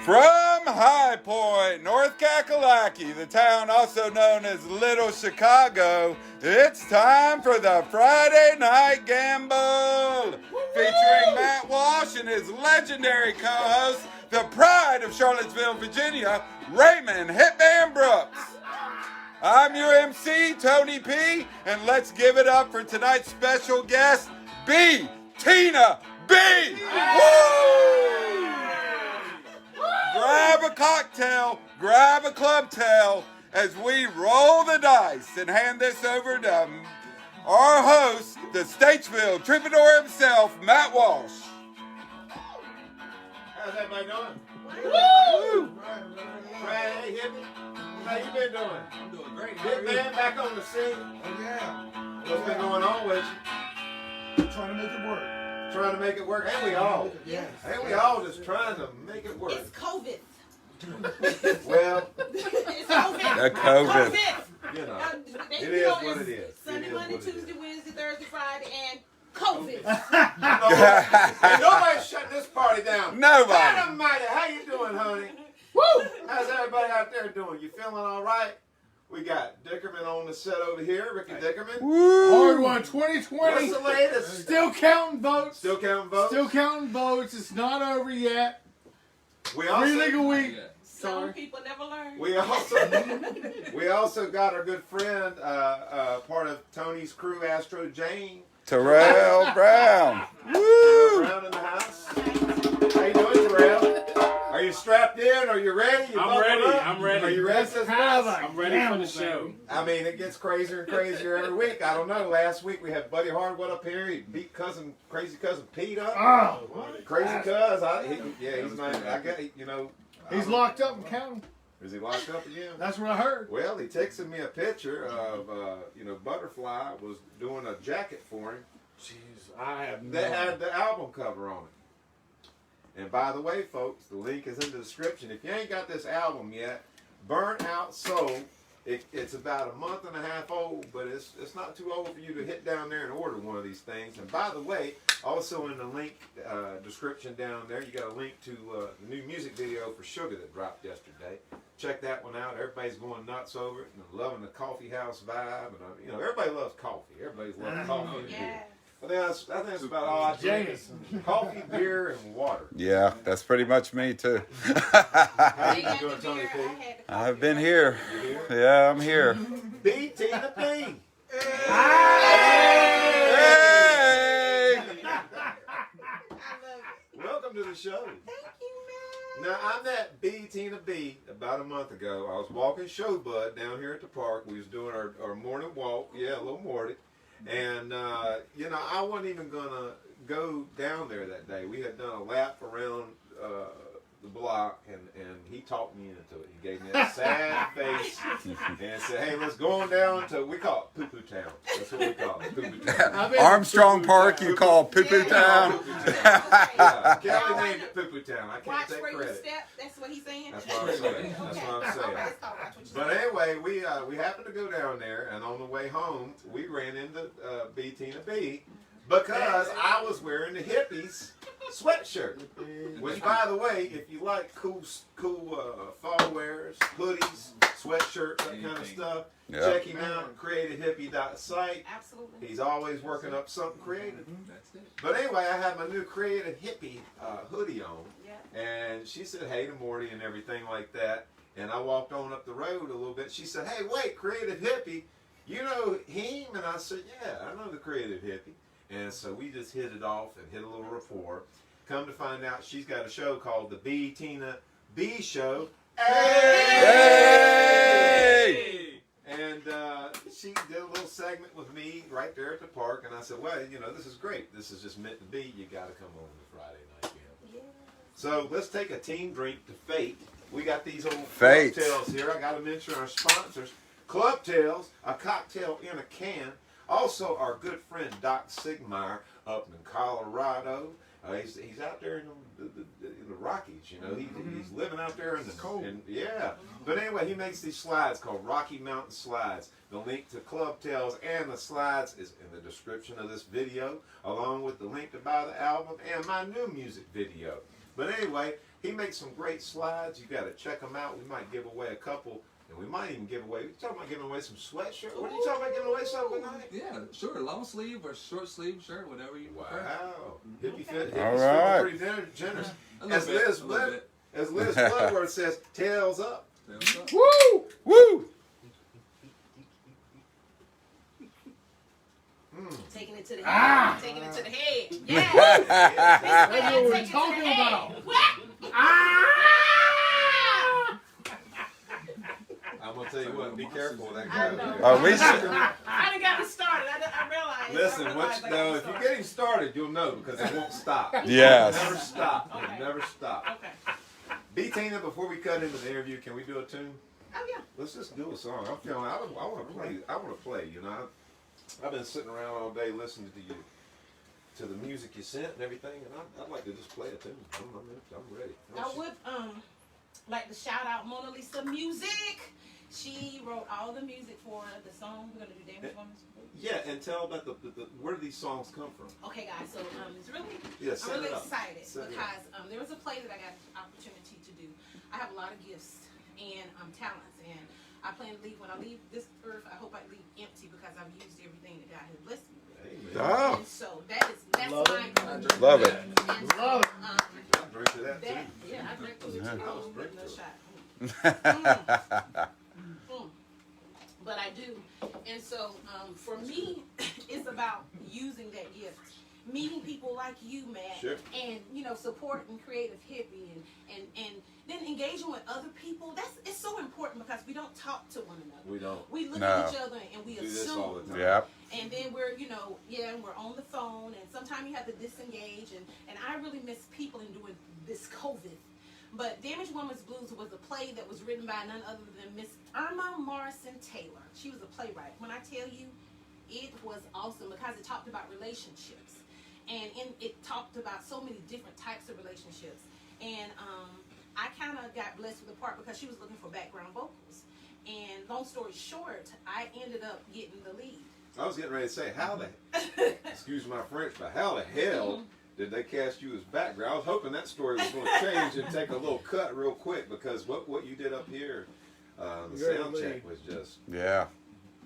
From High Point, North Kakalaki, the town also known as Little Chicago, it's time for the Friday Night Gamble, featuring Matt Walsh and his legendary co-host, the pride of Charlottesville, Virginia, Raymond Hitman Brooks. I'm your MC, Tony P, and let's give it up for tonight's special guest, Betina B. Woo! Grab a cocktail, grab a club tail as we roll the dice and hand this over to our host, the Statesville troubadour himself, Matt Walsh. How's everybody doing? Woo! Friday, hippie. How you been doing? I'm doing great. Big man back on the scene. Oh yeah. What's been going on with you? Trying to make it work. Trying to make it work. Ain't we all? Yes. Ain't we all just trying to make it work? It's COVID. Well, It's COVID. The COVID. you know, They it you is know what it's it is. Sunday, It is Monday, what it is. Tuesday, Wednesday, Thursday, Friday, and COVID. You know what? Ain't nobody shutting this party down. Nobody. Dynamite, how you doing, honey? Woo! How's everybody out there doing? You feeling all right? We got Dickerman on the set over here, Ricky Dickerman. Hard one, What's 2020. the latest? Still counting votes. Still counting votes? Still counting votes. It's not over yet. We 3 legal also, week. Some Sorry. people never learn. we also got our good friend, part of Tony's crew, Astro Jane. Terrell Brown. Woo! Brown in the house. How you doing, Terrell? Are you strapped in? Are you ready? You I'm buckled ready. up? I'm ready. Are you ready for this Kind of mess? a I'm ready for gamble, the show. baby. I mean, it gets crazier and crazier every week. I don't know. Last week we had Buddy Hardwood up here. He beat crazy cousin Pete up. Oh, Crazy cuz. He's not. I got. You know. he's locked up and counting. Is he locked up again? That's what I heard. Well, he texted me a picture of, Butterfly was doing a jacket for him Jeez, I have no. that had the album cover on it. And by the way, folks, the link is in the description. If you ain't got this album yet, Burnt Out Soul, it's about a month and a half old, but it's not too old for you to hit down there and order one of these things. And by the way, also in the link description down there, you got a link to the new music video for Sugar that dropped yesterday. Check that one out. Everybody's going nuts over it and loving the coffee house vibe. And everybody loves coffee. Everybody's loving coffee and beer. Yeah. I think that's about all I drink. Jameson. Coffee, beer, and water. Yeah, that's pretty much me too. How They you had doing, the Tony beer, P? I had the I've been here. You here? Yeah, I'm here. Betina B. Hey! I love it. Welcome to the show. Thank you, man. Now, I met Betina B about a month ago. I was walking Showbud down here at the park. We was doing our morning walk. Yeah, a little morning. And, I wasn't even going to go down there that day. We had done a lap around the block, and he talked me into it. He gave me that sad face and said, hey, let's go on down to, we call it Poo-Poo Town. That's what we call it, Poo-Poo Town. Armstrong Park, you call Poo-Poo Town. Poo-Poo Town. Yeah, Kelly named it Poo-Poo Town. I can't Watch take where you credit. step. That's what he's saying. That's what I'm saying. That's what I'm saying. Okay, so watch what you But say. anyway, we happened to go down there, and on the way home, we ran into Betina B because I was wearing the hippies sweatshirt. Which, by the way, if you like cool fall wears, hoodies, sweatshirts, that kind of stuff, Yep. check him out, creativehippie.site. Absolutely. He's always working up something creative. That's it. But anyway, I had my new creative hippie hoodie on. Yeah. And she said, hey to Morty and everything like that. And I walked on up the road a little bit. She said, hey, wait, creative hippie, you know him? And I said, yeah, I know the creative hippie. And so we just hit it off and hit a little rapport. Come to find out, she's got a show called the Betina B Show. Hey! And she did a little segment with me right there at the park. And I said, well, this is great. This is just meant to be. You got to come on the Friday night game. Yeah. So let's take a team drink to Fate. We got these old Fate. Club Tails here. I got to mention our sponsors. Club Tails, a cocktail in a can. Also, our good friend Doc Sigmeyer up in Colorado. He's out there in the Rockies, He's living out there in the cold. Yeah. But anyway, he makes these slides called Rocky Mountain Slides. The link to Club Tails and the slides is in the description of this video, along with the link to buy the album and my new music video. But anyway, He makes some great slides. You got to check them out. We might give away a couple, and we might even give away. You talking about giving away some sweatshirts? What are you talking about giving away something tonight? Yeah, sure. Long sleeve or short sleeve shirt, whatever you prefer. Wow. Hippie fit. All Hippie's right. pretty generous. A little bit. As Liz Bloodworth says, tails up. Tails up. Woo! Woo! Taking it to the head. Taking it to the head. Yeah. That's what we're talking about. I'm gonna tell you what. Be careful of that I guy. know. Oh, we should. I done got me started. I realized. Listen, I realized I got no, me if you started. get him started, you'll know because it won't stop. Yes. It'll never stop. Okay. It'll never stop. Okay. Betina, before we cut into the interview, can we do a tune? Oh yeah. Let's just do a song. I'm feeling. I want to play. I want to play. You know, I've been sitting around all day listening to you, to the music you sent and everything, and I'd like to just play a tune. I'm ready. I would like to shout out Mona Lisa Music. She wrote all the music for the song we're gonna do. Damage Woman's. Yeah, and tell about the where do these songs come from? Okay, guys. So it's really. Yeah, I'm set really it up. excited Set it because there was a play that I got the opportunity to do. I have a lot of gifts and talents, and I plan to leave. When I leave this earth, I hope I leave empty because I've used everything that God has blessed me with. Amen. Oh, And so that's Love my it. goal. love it. And so, Love it. I'll drink to that too. yeah, I drank to it too. I I was was drink getting a to it. shot. But I do. And so for me, it's about using that gift. Meeting people like you, Matt, Sure. and supporting Creative Hippie and then engaging with other people. It's so important because we don't talk to one another. We don't We look No. at each other and we do this all the assume. time. Yep. And then we're we're on the phone, and sometimes you have to disengage. And I really miss people in doing this COVID. But Damaged Woman's Blues was a play that was written by none other than Miss Irma Morrison Taylor. She was a playwright. When I tell you, it was awesome because it talked about relationships. And it talked about so many different types of relationships. And I kind of got blessed with the part because she was looking for background vocals. And long story short, I ended up getting the lead. I was getting ready to say, how the, excuse my French, but how the hell did they cast you as background? I was hoping that story was going to change and take a little cut real quick because what you did up here, the Very sound check lead. was just Yeah.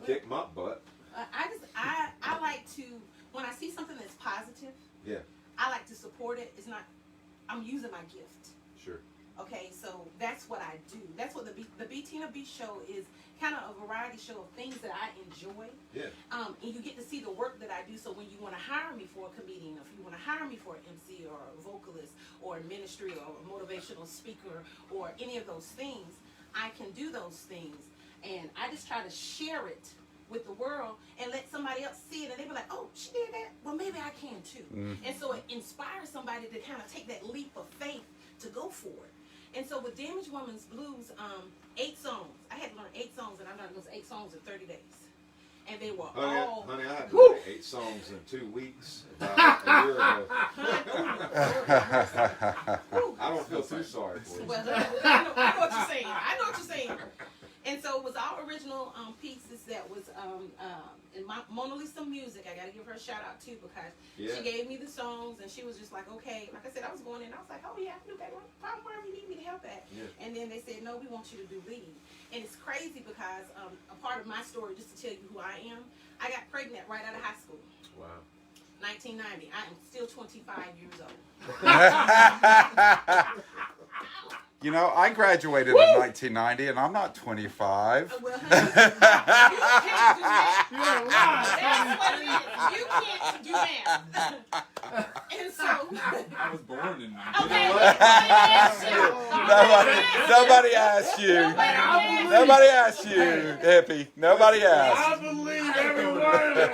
kick my butt. I like to, when I see something that's positive, Yeah, I like to support it. It's not, I'm using my gift. sure. Okay, so that's what I do. That's what the Betina B show is, kind of a variety show of things that I enjoy. Yeah. And you get to see the work that I do. So when you want to hire me for a comedian, if you want to hire me for an MC or a vocalist or a ministry or a motivational speaker or any of those things, I can do those things. And I just try to share it with the world and let somebody else see it, and they be like, oh, she did that? Well, maybe I can too. And so it inspires somebody to kind of take that leap of faith to go for it. And so with Damaged Woman's Blues, 8 songs. I had to learn 8 songs, and I learned those 8 songs in 30 days. And they were all... Honey, I had to write 8 songs in 2 weeks about a year ago. I don't feel too sorry for you. Well, I know what you're saying. I know what you're saying. And so it was all original pieces that was in my Mona Lisa Music. I got to give her a shout out too because she gave me the songs and she was just like, okay. Like I said, I was going in. I was like, oh yeah, I do that. Wherever you need me to help at. Yeah. And then they said, no, we want you to do lead. And it's crazy because a part of my story, just to tell you who I am, I got pregnant right out of high school. Wow. 1990. I am still 25 years old. You know, I graduated in 1990, and I'm not 25. Well, honey, you can't do that. You're lying. That's what it is. You can't do that. And so, I was born in okay, Nobody asked you. Nobody asked you, hippie. Nobody asked. I believe every word of it.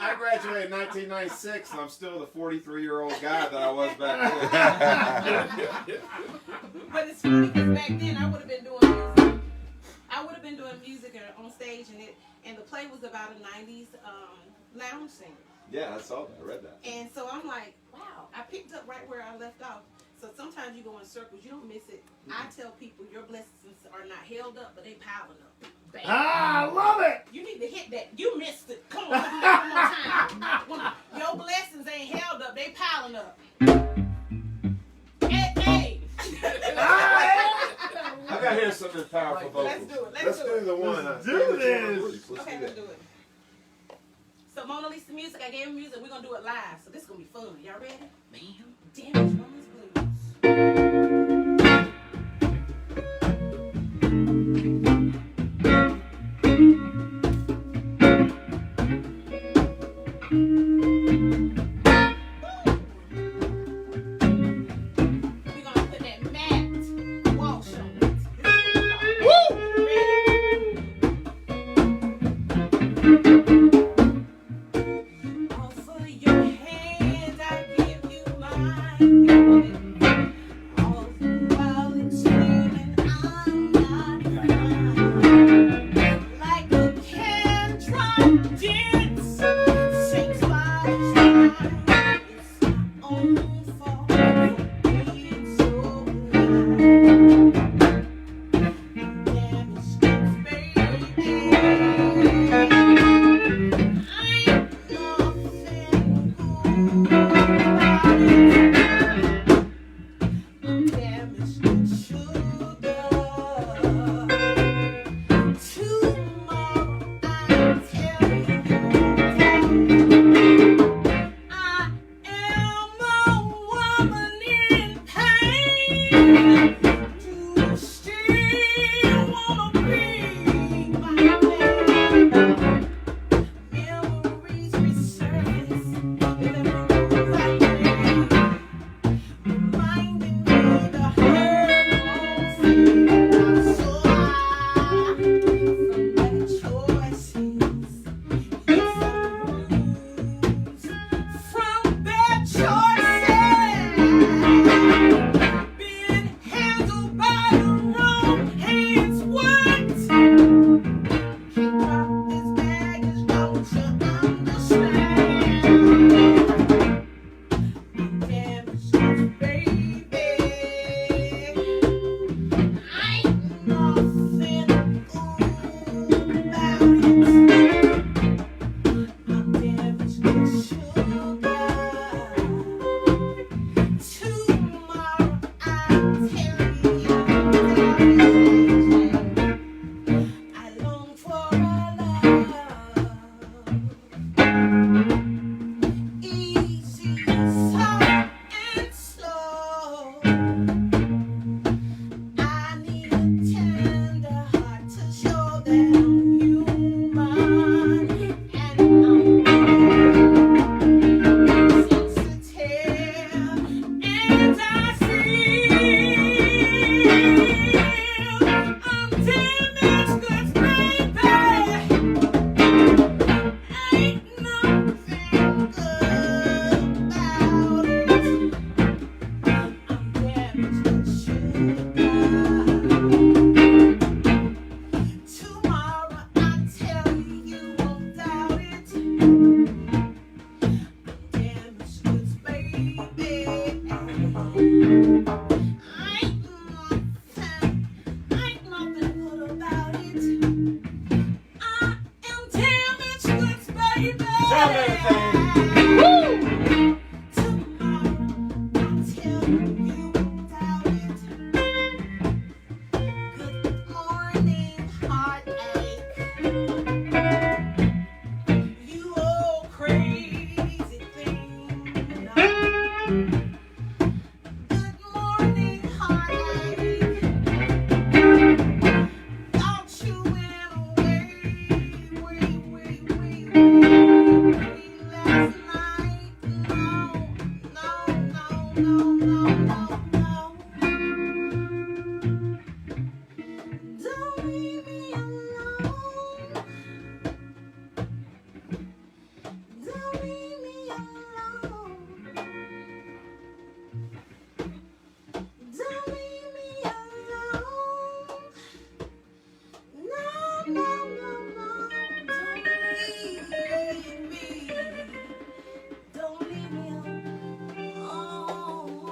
I graduated in 1996, and I'm still the 43-year-old guy that I was back then. but it's funny because back then I would have been doing music. I would have been doing music on stage, and the play was about a 90s lounge singer. Yeah, I saw that. I read that. And so I'm like, wow, I picked up right where I left off. So sometimes you go in circles, you don't miss it. I tell people your blessings are not held up, but they piling up. Bam. Ah, I love it. You need to hit that. You missed it. Come on, let's do that one more time. Your blessings ain't held up. They piling up. Hey. I gotta hear some of this powerful vocals. Let's do it. Let's do the one. Let's do this. Let's Okay, do let's that. do it. So Mona Lisa music, I gave him music. We're gonna do it live. So this is gonna be fun. Y'all ready? Bam. Damage Woman's Blues. We're gonna put that matte Walsh on it. Ready? Offer your hand, I give you mine. All while explaining I'm not fine. Like a can drop dance, sings my time. It's my own fault for being so blind. Damaged goods, baby. I ain't nothing good about it. I'm damaged with sugar. Tomorrow I'll tell you down. I am a woman in pain. Do you still wanna be my man? Memories resurface with every move I make, reminding me the hurt won't fade. I'm so high from bad choices. Yes, I'm bruised from bad choices. Being handled by the wrong hands. What? Can't drop this baggage, don't you understand? I'm damaged, baby. I ain't nothing good about it. I'm damaged with sugar. Tomorrow I'll tell you about it. I long for a love, easy, soft, and slow. I need a tender heart to show that I'm human, and I'm sensitive, and I feel I'm damaged goods, baby. Ain't nothing good about it. I'm damaged with sugar. Tomorrow I'll tell you, you won't doubt it. I'm damaged goods, baby. Ain't nothing good about it. I am damaged goods, baby. Tell me everything. Woo! Tomorrow I'll tell you without it. Good morning, heartache. You old crazy thing. Good morning, heartache. Thought you went away last night. No. Don't leave me alone. Don't leave me alone. Don't leave me alone. No. Don't leave me. Don't leave me alone.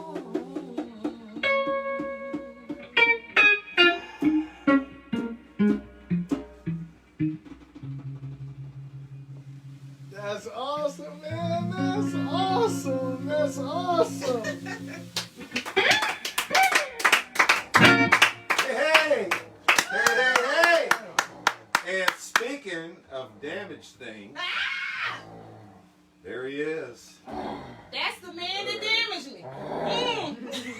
awesome. Hey, hey, hey. And speaking of damaged things, there he is. That's the man that damaged me.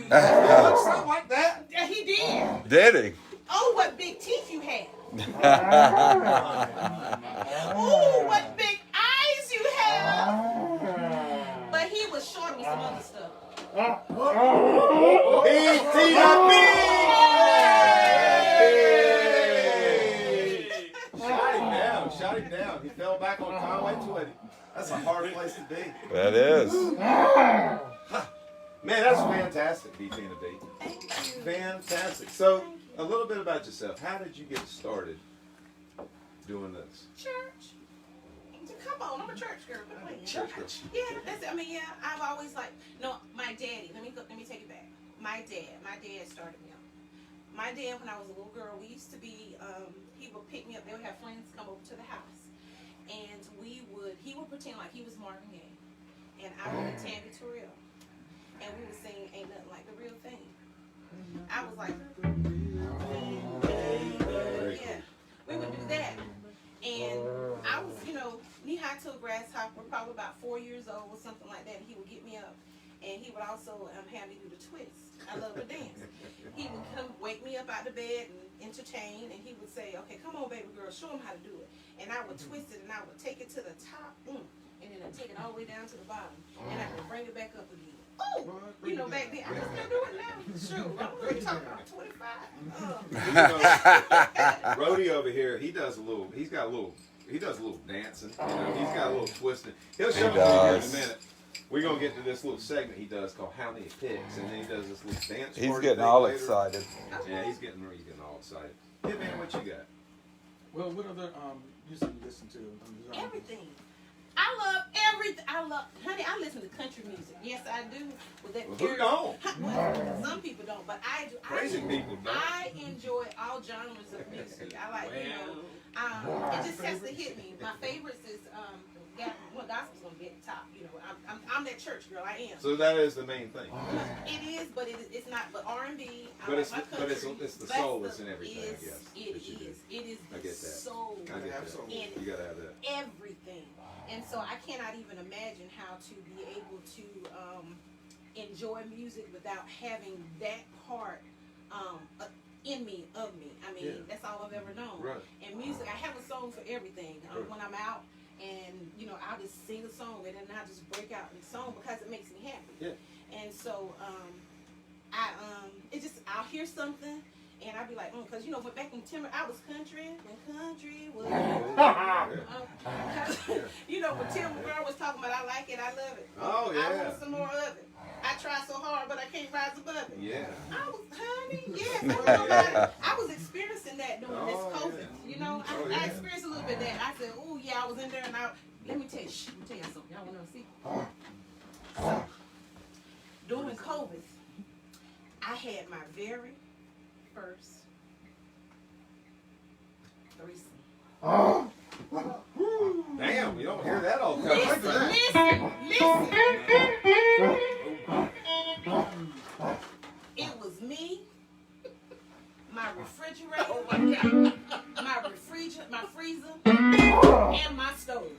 Something like that. Yeah, he did. Did he? Oh, what big teeth you had. Oh, what big eyes you have. But he was showing me some other stuff. Betina Bullard! Shot him down. He fell back on Conway 20. That's a hard place to be. That is. Man, that's fantastic, Betina B. Thank you. Fantastic. So, a little bit about yourself. How did you get started doing this? Church. Come on, I'm a church girl. Quit playing. Church girl. Yeah, that's it. I mean, yeah, I've always my daddy. Let me take it back. My dad started me up. My dad, when I was a little girl, we used to be. He would pick me up. They would have friends come over to the house, and he would pretend like he was Marvin Gaye, and I would be Tammy Terrell, and we would sing "Ain't Nothing Like the Real Thing." I was like, yeah, we would do that. And I was, knee-high to a grasshopper, probably about 4 years old or something like that. And he would get me up, and he would also have me do the twist. I love to dance. He would come wake me up out of bed and entertain, and he would say, "Okay, come on, baby girl, show him how to do it." And I would twist it, and I would take it to the top, and then I'd take it all the way down to the bottom, and I would bring it back up again. Oh, back then, I can still do it now. Sure, I'm really talking about 25. Rhodey over here, he does a little dancing. He's got a little twisting. He'll show me in a minute. We're going to get to this little segment he does called How Many Picks, and then he does this little dance. He's getting all excited. Yeah, he's getting all excited. Yeah, man, what you got? Well, what other music you listen to? Everything. I love everything. Honey, I listen to country music. Yes, I do. With that Well, who don't? Well, some people don't, but I do. Crazy people don't. I enjoy all genres of music. I like, it just has to hit me. My favorites is, gospel's gonna be at the top. I'm that church girl. I am. So that is the main thing. It is, but it's not. But R&B. But it's the soul that's in everything. I guess. It is. It is I get that. soul. I get that. In You gotta have that. everything. And so I cannot even imagine how to be able to enjoy music without having that part in me, of me. I mean, that's all I've ever known. Right. And music, I have a song for everything. When I'm out and, I'll just sing a song and then I'll just break out in song because it makes me happy. Yeah. And so I'll hear something. And I'd be like, because when back in Timber, I was country, when country was, when Tim McGraw was talking about, I like it, I love it. Oh, yeah. I want some more of it. I try so hard, but I can't rise above it. Yeah. I was, honey, yes. I was experiencing that during this COVID. I experienced a little bit of that. I said, oh, yeah, I was in there, and let me tell you something. Y'all want to see? So, during COVID, I had my very first threesome. Damn, you don't hear that all the time. Listen. It was me, my refrigerator, my freezer, and my stove.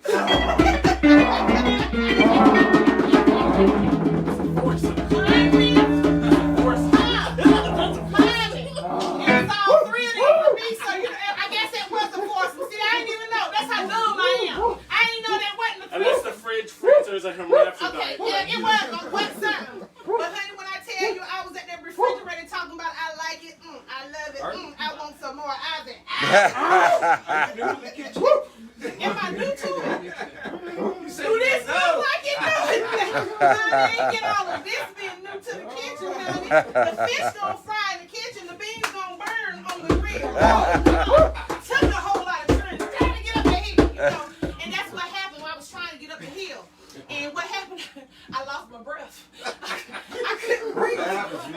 A hermaphrodite. Okay, yeah, it was what something. But honey, when I tell you I was at that refrigerator talking about I like it, I love it, I want some more. I am I new to it? Do this look like it? I ain't get all of this being new to the kitchen, honey. The fish gonna fry in the kitchen, the beans gonna burn on the grill. Took a whole lot of trying to get up the hill, and that's what happened when I was trying to get up the hill. And what happened? I lost my breath. I couldn't breathe. That happens to me.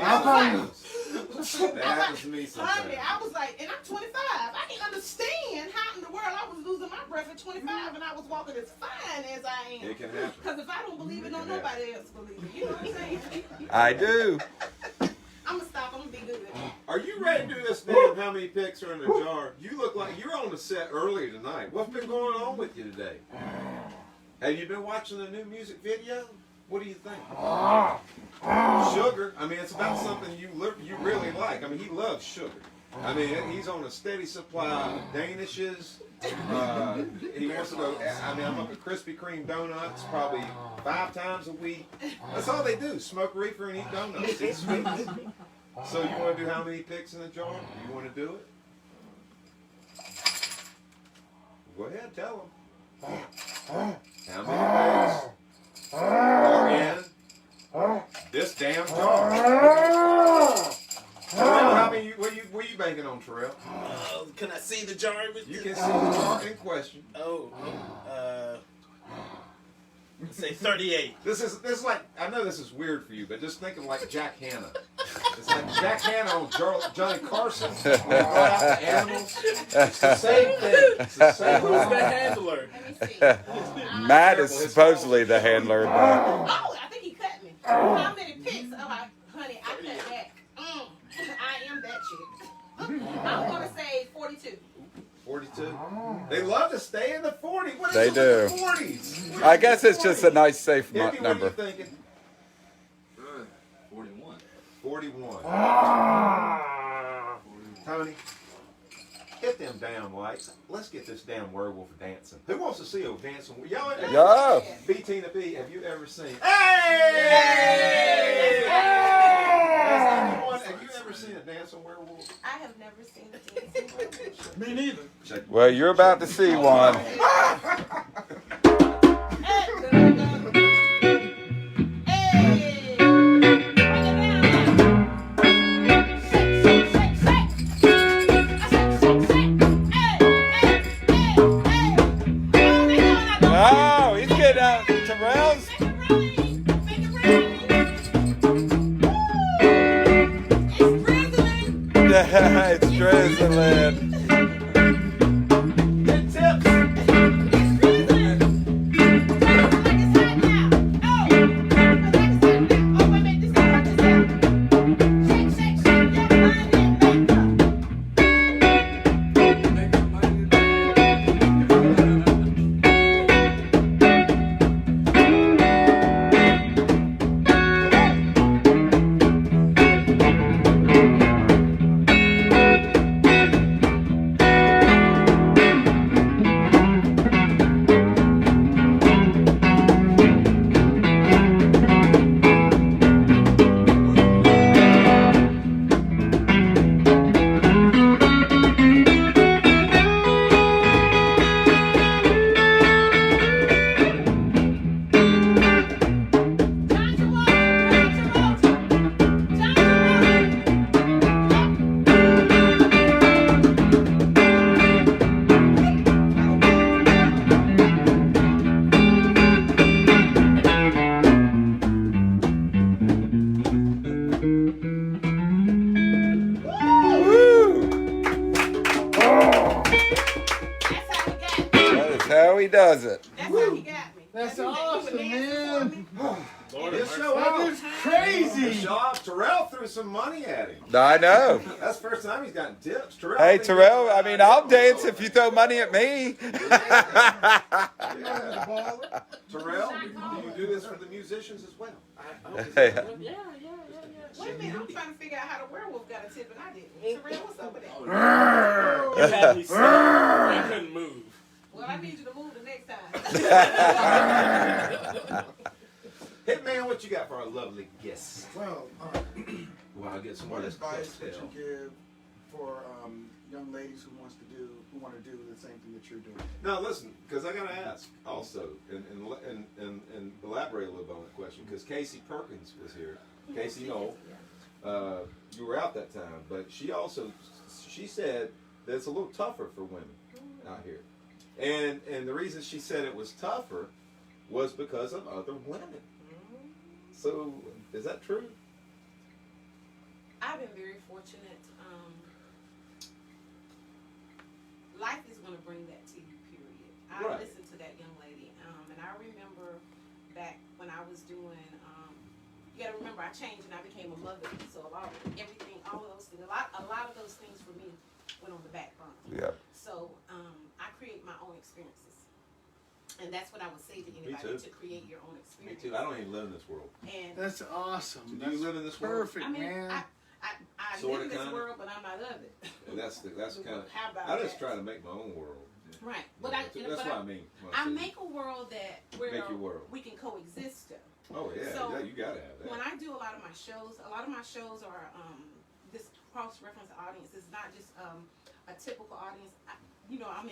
That happens to me sometimes. Honey, I was like, and I'm 25. I didn't understand how in the world I was losing my breath at 25 and I was walking as fine as I am. It can happen. Because if I don't believe it, don't nobody else believe it. You know what I'm saying? I do. I'm going to stop. I'm going to be good. Are you ready to do this damn how many picks are in the jar? You look like you're on the set earlier tonight. What's been going on with you today? Have you been watching the new music video? What do you think? Sugar. I mean, it's about something you really like. I mean, he loves sugar. I mean, he's on a steady supply of Danishes. He wants to go. I mean, I'm up at Krispy Kreme donuts probably 5 times a week. That's all they do: smoke reefer and eat donuts. Eat sweets. So you want to do how many picks in the jar? You want to do it? Go ahead, tell them. How many picks are in this damn jar? Terrell, how many? What are you banking on, Terrell? Can I see the jar? You can see the jar in question. Let's say 38. This is like, I know this is weird for you, but just think of like Jack Hanna. It's like Jack Hanna on Johnny Carson. When he brought out the animals. It's the same thing. It's the same Who's the thing. handler? Let me see. Matt is supposedly the handler. But Oh, I think he cut me. How many picks? Oh, honey, I cut back. I am that chick. I'm going to say 42. 42. They love to stay in the 40s. What is They it with do. the 40s? I guess it's just a nice, safe Hippie, what are you number. thinking? 41. 41. Tony, hit them damn lights. Let's get this damn werewolf dancing. Who wants to see a dancing? Y'all, Yeah. Betina B, have you ever seen? Hey! Have you ever seen a dancing werewolf? I have never seen a dancing werewolf. Me neither. Well, you're about to see one. Oh, he's getting out. Terrell's. It's drizzling. Get tips. How he does it. That's how he got me. That's He was awesome, dancing for man. me. Lord Just have show mercy. up. That is crazy. Show up. Terrell threw some money at him. I know. That's the first time he's gotten tips. Terrell. Hey, thinks Terrell, that's I a mean, good I'll idea. dance if you throw money at me. Yeah. Terrell, do you do this for the musicians as well? Yeah. Wait a minute, I'm trying to figure out how the werewolf got a tip and I didn't. Terrell, what's up with that? You had me stuck. I couldn't move. Well, I need you to move the next time. Hitman, what you got for our lovely guests? Well, Well, I'll get some what more advice would cocktail. you give for young ladies who want to do the same thing that you're doing? Now listen, because I gotta ask also, and elaborate a little bit on that question, because Casey Perkins was here. Casey Knoll, you were out that time, but she said that it's a little tougher for women out here, and the reason she said it was tougher was because of other women. So is that true? I've been very fortunate. Life is going to bring that to you, period. doing. You got to remember, I changed and I became a mother. So everything, all of those things, a lot of those things for me went on the back burner. Yeah. So I create my own experiences, and that's what I would say to anybody: too. to create your own Me experience. too. I don't even live in this world. And That's awesome. Do That's you live in this world? perfect, I mean, man. I Sorta, live in this kinda. world, but I'm not of it. And that's kind of. How about I just that? try to make my own world. Right, You but know, I that's what I mean. when I say- make a world that where Make your world. we can coexist. Oh yeah, So, yeah, you gotta have that. When I do a lot of my shows are this cross-reference audience. It's not just a typical audience. I'm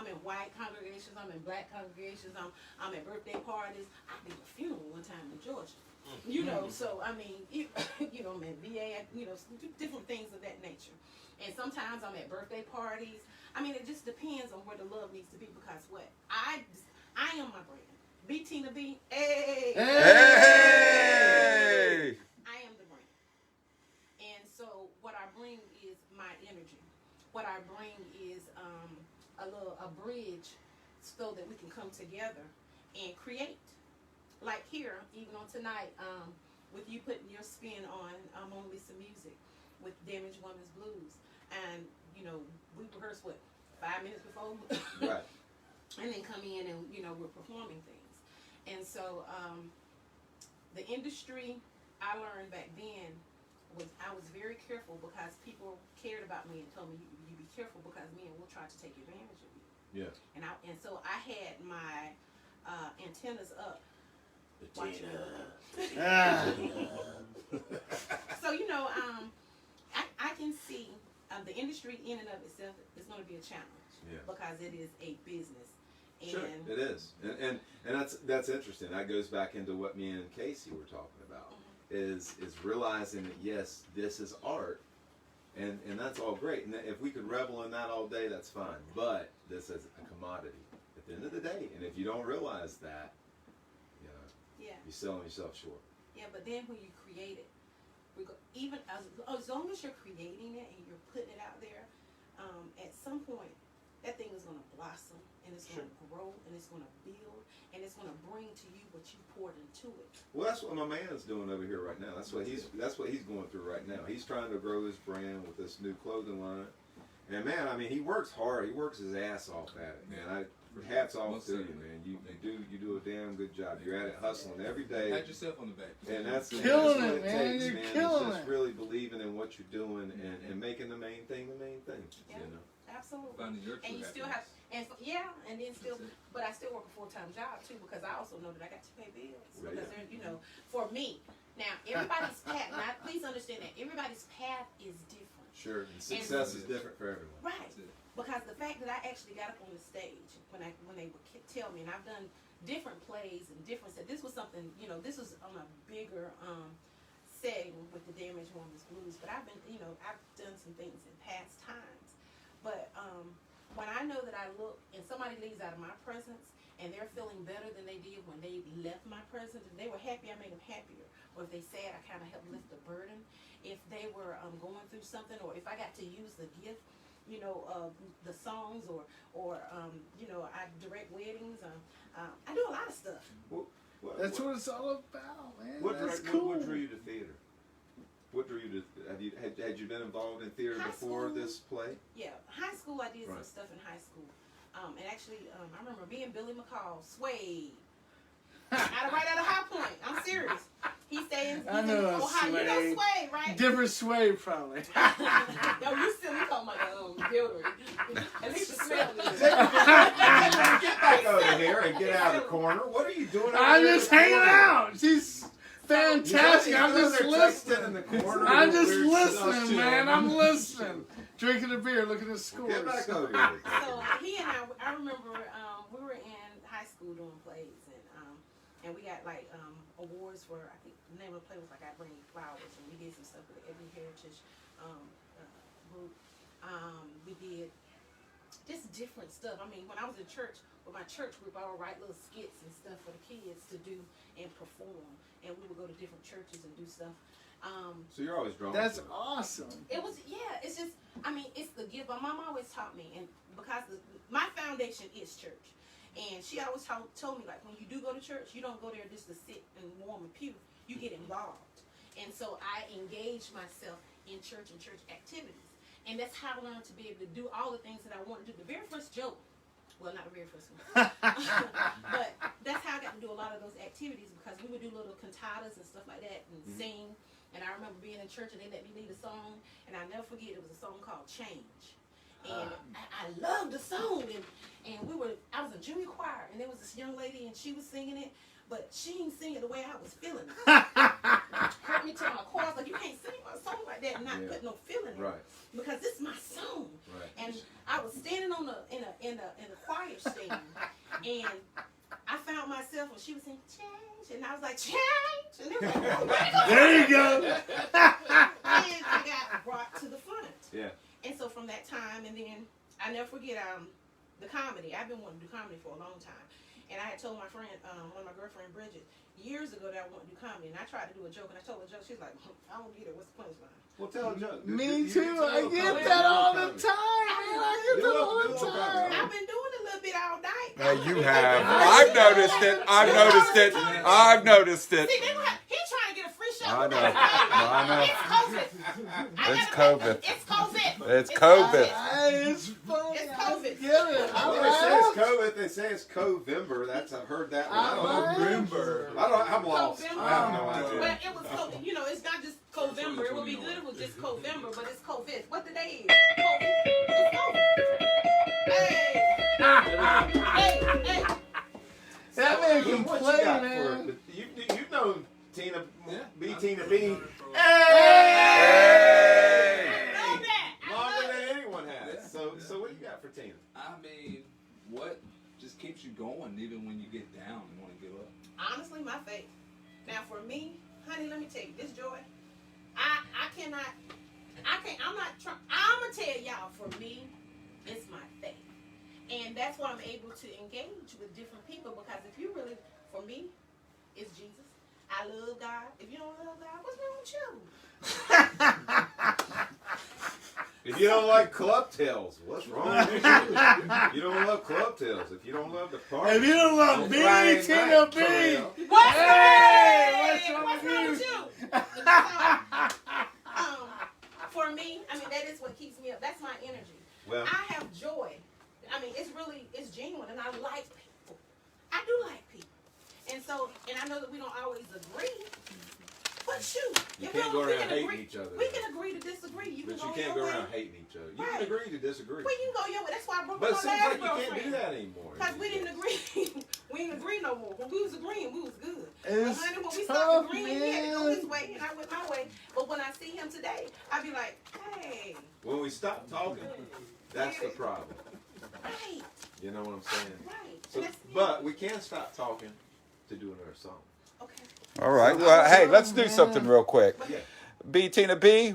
in white congregations. I'm in black congregations. I'm at birthday parties. I did a funeral one time in Georgia. So I mean, I'm at VA. Different things of that nature. And sometimes I'm at birthday parties. I mean, it just depends on where the love needs to be because I am my brand. Betina B. Hey. Hey! I am the brand. And so what I bring is my energy. What I bring is a bridge so that we can come together and create. Like here, even on tonight, with you putting your spin on Mona Lisa music with Damaged Women's Blues. And, we rehearse 5 minutes before? Right. And then come in and, we're performing things. And so the industry I learned back then I was very careful because people cared about me and told me you be careful because men will try to take advantage of you. Yeah. And so I had my antennas up. Watching So I can see the industry in and of itself is going to be a challenge because it is a business. And Sure, it is, and that's interesting. That goes back into what me and Casey were talking about. Is realizing that yes, this is art, and that's all great. And if we could revel in that all day, that's fine. But this is a commodity at the end of the day, and if you don't realize that, yeah, you're selling yourself short. yeah. But then when you create it, even as long as you're creating it and you're putting it out there, at some point that thing is going to blossom and it's going to grow and it's going to build and it's going to bring to you what you poured into it. Well, that's what my man is doing over here right now. That's what he's going through right now. He's trying to grow his brand with this new clothing line. And man, I mean, he works hard. He works his ass off at it, man. Hats off to you, man. You do a damn good job. You're at it hustling every day. Pat yourself on the back. And that's Killing what it, man. takes, You're man. killing It's just it. really believing in what you're doing and making the main thing the main thing. Yeah. Absolutely. Finding your true And you still have, and then still, but I still work a full-time job too because I also know that I got to pay bills. Right. Because they're, for me, now everybody's path. Now please understand that everybody's path is different. Sure. And success is different for everyone. Right. That's it. Because the fact that I actually got up on the stage when they would tell me, and I've done different plays and different. This was something, this was on a bigger setting with the Damaged Women's Blues. But I've done some things in past times. But when I know that I look and somebody leaves out of my presence and they're feeling better than they did when they left my presence, if they were happy, I made them happier. Or if they sad, I kind of helped lift the burden. If they were going through something, or if I got to use the gift, the songs, or I direct weddings. I do a lot of stuff. That's what it's all about, man. What That's drew cool. you to theater? What drew you to? Had you been involved in theater High before school. this play? Yeah, high school I did some Right. stuff in high school. And actually, I remember being Billy McCall, Sway. right out of High Point. I'm serious. He stays I in know a Ohio. You know Sway. Sway, right? Different sway, probably. No, you silly call my builder. At least the smell is Get back over here and get out of the corner. What are you doing? I'm just hanging out. She's fantastic. I'm just listening. In the corner. I'm just Weird stuff, listening, too. man. I'm listening. Drinking a beer, looking at scores. Get back over here. So he and I remember we were in high school doing plays, and we got awards for, I think the name of the play was I Bring You Flowers, and we did some stuff with the Every Heritage group. We did just different stuff. I mean, when I was in church with my church group, I would write little skits and stuff for the kids to do and perform, and we would go to different churches and do stuff. So you're always drawn. That's to it. awesome. It was, it's just, it's the gift. My mom always taught me, and because my foundation is church. And she always told me, like, when you do go to church, you don't go there just to sit and warm a pew. You get involved. And so I engage myself in church and church activities. And that's how I learned to be able to do all the things that I wanted to do. The very first joke, well, not the very first one, but that's how I got to do a lot of those activities, because we would do little cantatas and stuff like that and sing. And I remember being in church and they let me lead a song, and I'll never forget, it was a song called Change. And I loved the song, and I was in junior choir, and there was this young lady, and she was singing it, but she didn't sing it the way I was feeling it. Hurt me tell my chorus, like, you can't sing a song like that and not put no feeling in it, because it's my song. And I was standing in the choir stand, and I found myself when she was saying change, and I was like, change, and it was like, There you go. and I got brought to the front. Yeah. And so from that time, and then I never forget the comedy. I've been wanting to do comedy for a long time. And I had told my friend, one of my girlfriend, Bridget, years ago that I wanted to do comedy. And I tried to do a joke, and I told her a joke. She's like, I don't get it. What's the punchline? Well, tell a joke. Me too. I get that all the time, man. I get that all the time. I've been doing a little bit all night. You have. I've noticed it. I've noticed it. I've noticed it. See, he's trying to get a free show. I know. I know. It's COVID. It's COVID. It's COVID. It's funny. It's COVID. Get it. Well, they say it's COVID. They say it's Covember. I've heard that one. I'm lost. Covember. I have no idea. Well, it was COVID. You know, it's not just Covember. It would be good if it was just Covember, but it's COVID. What the day is? COVID. It's COVID. Hey. That man can What play, you got man. for it? You know Tina B. Tina B. Hey! Know that. Longer than anyone has. So what you got for Tina? I mean, what just keeps you going even when you get down and want to give up? Honestly, my faith. Now, for me, honey, let me tell you, this joy, I'm going to tell y'all, for me, it's my faith. And that's why I'm able to engage with different people, because if you really, for me, it's Jesus. I love God. If you don't love God, what's wrong with you? If you don't like club tails, what's wrong with you? You don't love club tails. If you don't love the party. If you don't love B, Friday Tina night, B. What's Hey, wrong what's wrong with you? For me, I mean, that is what keeps me up. That's my energy. Well, I have joy. I mean, it's genuine, and I like people. I do like people. And so, and I know that we don't always agree, but shoot. you if we can't don't- go we around can hating agree- each other. We can agree to disagree. You But can you go can't your go way. around hating each other. You Right. can agree to disagree. Well, you can go your way. That's why I broke But up it my seems last like you can't girlfriend. do that anymore. Because we didn't agree. We didn't agree no more. When we was agreeing, we was good. It's Honey, when we tough, stopped agreeing, he had to go man. his way, and I went my way. But when I see him today, I be like, hey, When we stop talking, that's the problem. right, You know what I'm saying? right. So, And that's- but we can stop talking to do another song. okay. All right. Well, hey, let's do something real quick. Yeah. Betina B.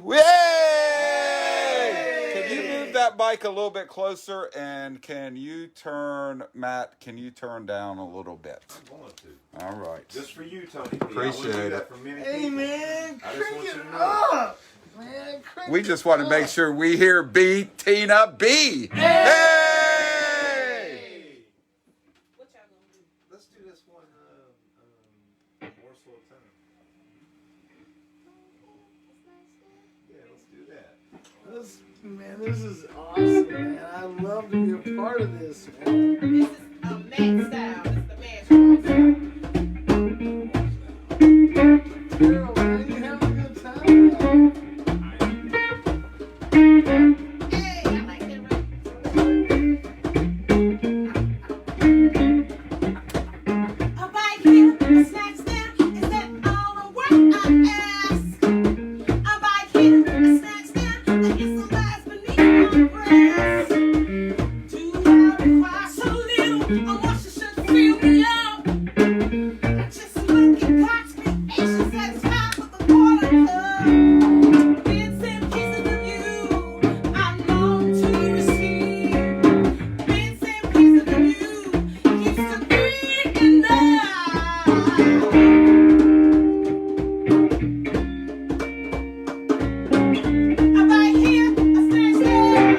Yay! Can you move that mic a little bit closer, and can you turn, Matt, can you turn down a little bit? I'm going to. All right. Just for you, Tony P. Appreciate I want to do it. that for many Hey, people. man. I just Crank want you it to know. up. Man, crank We it just want to make up. sure we hear Betina B. Hey! What y'all gonna do? Let's do this one. Morsel of time. Yeah, let's do that. Man, this is awesome, man. I love to be a part of this, man. This is a Matt style. This is the Matt style. Girl, man, you having a good time? Hey, I like that right. A bite here, a snack there. Is that all the work I ask? A bite here, a snack there. I get some lies beneath my breast. Too loud, require so little. I want you should feel me out. Just look at God's creation, satisfied with the water cup. Bits and pieces of you, I long to receive. Bits and pieces of you, keeps the beat enough. A bite here, a snack there.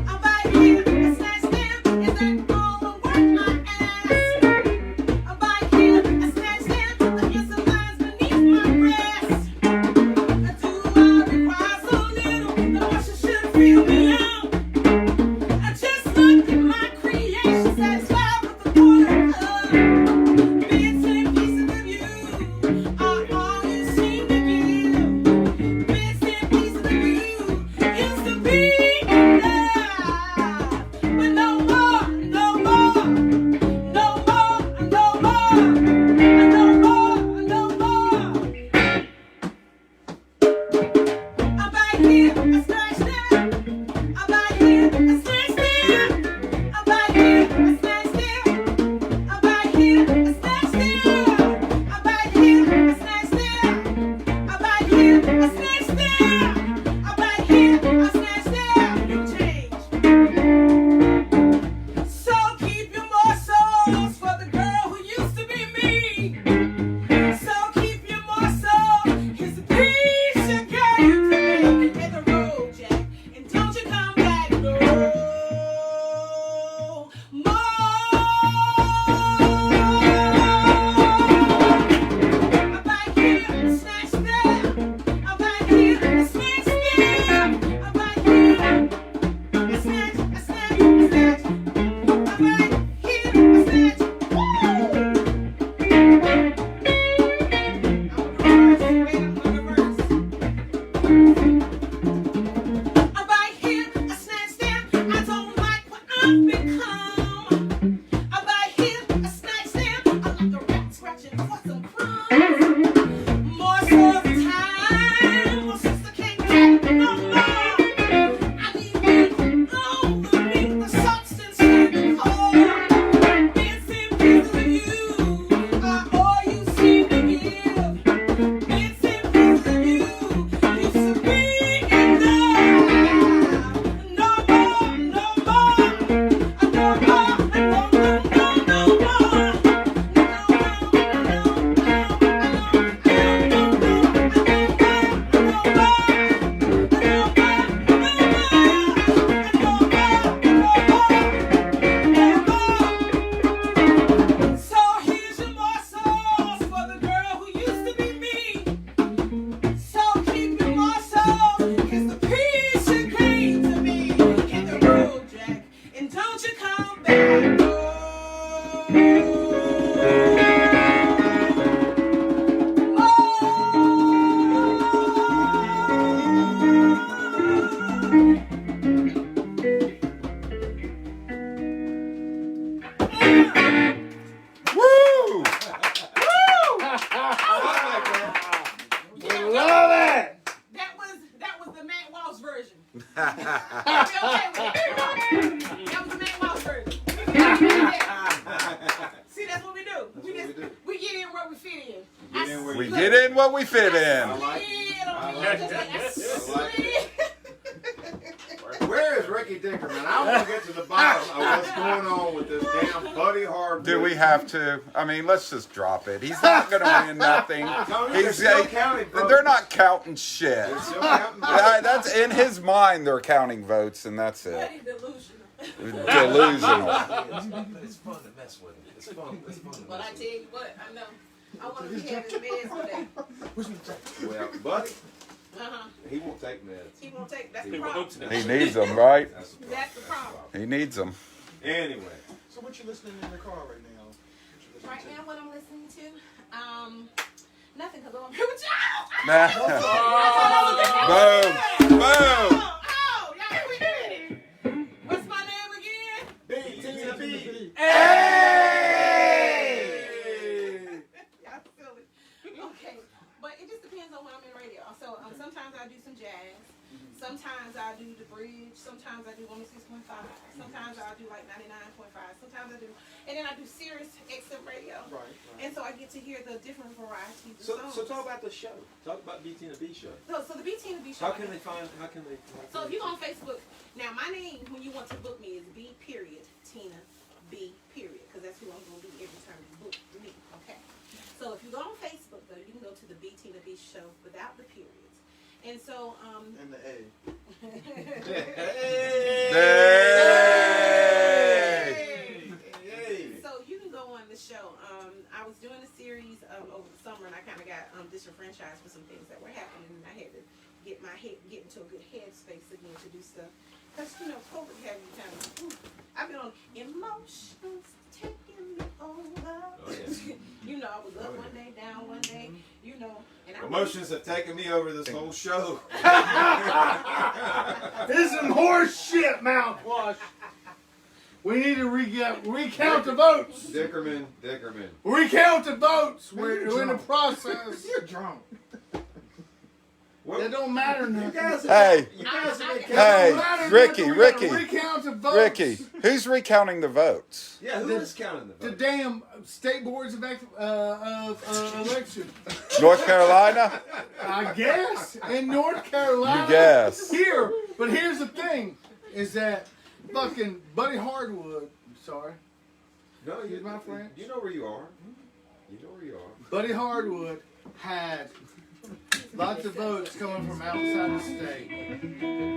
A bite here, a snack That was the main Walsh version. See, that's what we do. We get in where we fit in. We get in what we fit in. Where is Ricky Dickerman? I want to get to the bottom of what's going on with this damn Buddy Hard. Do we have to? I mean, let's just drop it. He's not going to win nothing. They're not counting shit. They're still counting votes. That's in his mind. They're counting votes, and that's it. Buddy delusional. Delusional. But it's fun to mess with him. It's fun. It's fun to But mess I with tell you what, I know. I want to be having meds today. him. Well, Buddy, he won't take meds. He won't take. That's the He problem. won't. He needs them, right? That's the problem. That's the problem. He needs them. Anyway. So what you listening in the car right now? Right now, what I'm listening to, nothing, because I'm here with y'all. Boom. Boom. Oh, y'all hear me? What's my name again? Betina B. Y'all silly. Okay, but it just depends on when I'm in radio. So sometimes I do some jazz. Sometimes I do the bridge. Sometimes I do 106.5. Sometimes I do like 99.5. Sometimes I do, and then I do Sirius XM radio. Right. And so I get to hear the different varieties of songs. So talk about the show. Talk about Betina B show. So the Betina B show. How can they find? So if you go on Facebook, now my name when you want to book me is B period Tina B period, because that's who I'm gonna be every time you book me. Okay. So if you go on Facebook though, you can go to the Betina B show without the periods. And so And the A. Hey. So you can go on the show. I was doing a series over the summer, and I kind of got disenfranchised with some things that were happening, and I had to get into a good headspace again to do stuff. Because COVID had me kind of. I've been on emotions taking me over. Oh, yeah. I was up one day, down one day. And I Emotions have taken me over this whole show. This is some horse shit, mouthwash. We need to recount the votes. Dickerman. Recount the votes. We're in the process. You're drunk. It don't matter now. You guys Hey. have been Hey, Ricky. Recount the votes. Ricky, who's recounting the votes? Yeah, who is counting the The votes? damn state boards of election. North Carolina? I guess in North Carolina. You guess. But here's the thing: is that fucking Buddy Hardwood. Sorry, No, He's my friend. You know where you are. You know where you are. Buddy Hardwood had lots of votes coming from outside the state,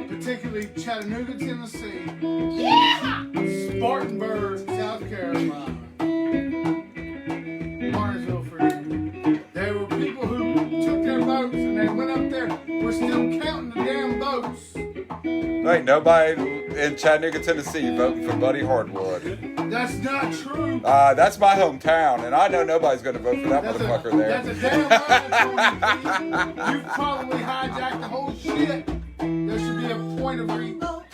particularly Chattanooga, Tennessee, Spartanburg, South Carolina, Martinsville, Virginia. There were people who took their votes and they went up there. We're still counting the damn votes. There ain't nobody in Chattanooga, Tennessee voting for Buddy Hardwood. That's not true. That's my hometown, and I know nobody's going to vote for that That's motherfucker there. a damn lie. You've probably hijacked the whole shit. There should be a point of revote.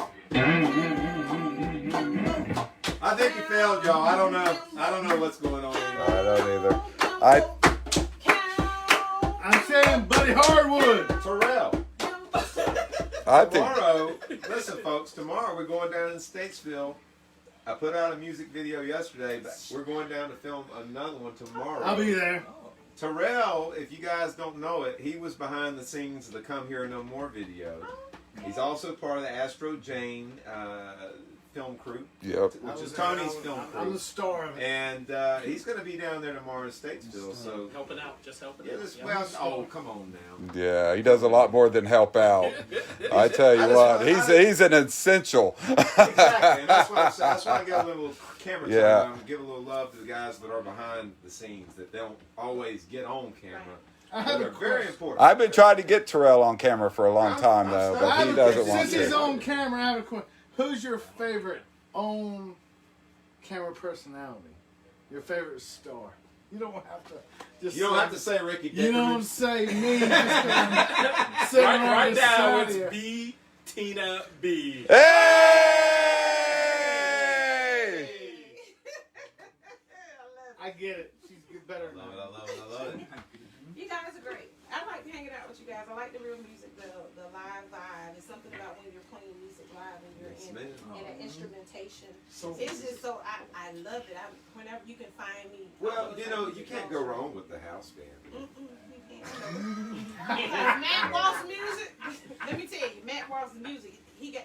I think you failed, y'all. I don't know what's going on. I don't either. I'm saying Buddy Hardwood. Terrell. I think Tomorrow, listen, folks. Tomorrow we're going down in Statesville. I put out a music video yesterday, but we're going down to film another one tomorrow. I'll be there. Terrell, if you guys don't know it, he was behind the scenes of the Come Here No More video. He's also part of the Astro Jane film crew, Yep. which is Tony's film I'm crew. the star of it. And he's going to be down there tomorrow in Statesville. So, Helping out, just helping yeah, out. this, Yeah. well, oh, come on now. Yeah, he does a lot more than help out. I tell you what, he's an essential. Exactly, and that's why I give a little camera time. Yeah. Give a little love to the guys that are behind the scenes that don't always get on camera. I have They're a very question. important. I've been trying to get Terrell on camera for a long time though, I but have he a- doesn't want Since he's to. on camera, I have a question. Who's your favorite on camera personality? Your favorite star? You don't have to. Just You don't say- have to say Ricky You Dickerman. don't say me. Just sitting on Right the now, side it's here. B. Tina B. Hey! I get it. She's better I than love it, that. I love it, I love it. You guys are great. I like hanging out with you guys. I like the real music, the live vibe. It's something about when you're playing music live and you're Yes, in ma'am. an instrumentation. So It's just so I love it. Whenever you can find me. Well, you know, you can't go wrong with the house band. You can't. Matt Walsh music. Let me tell you, Matt Walsh's music. He in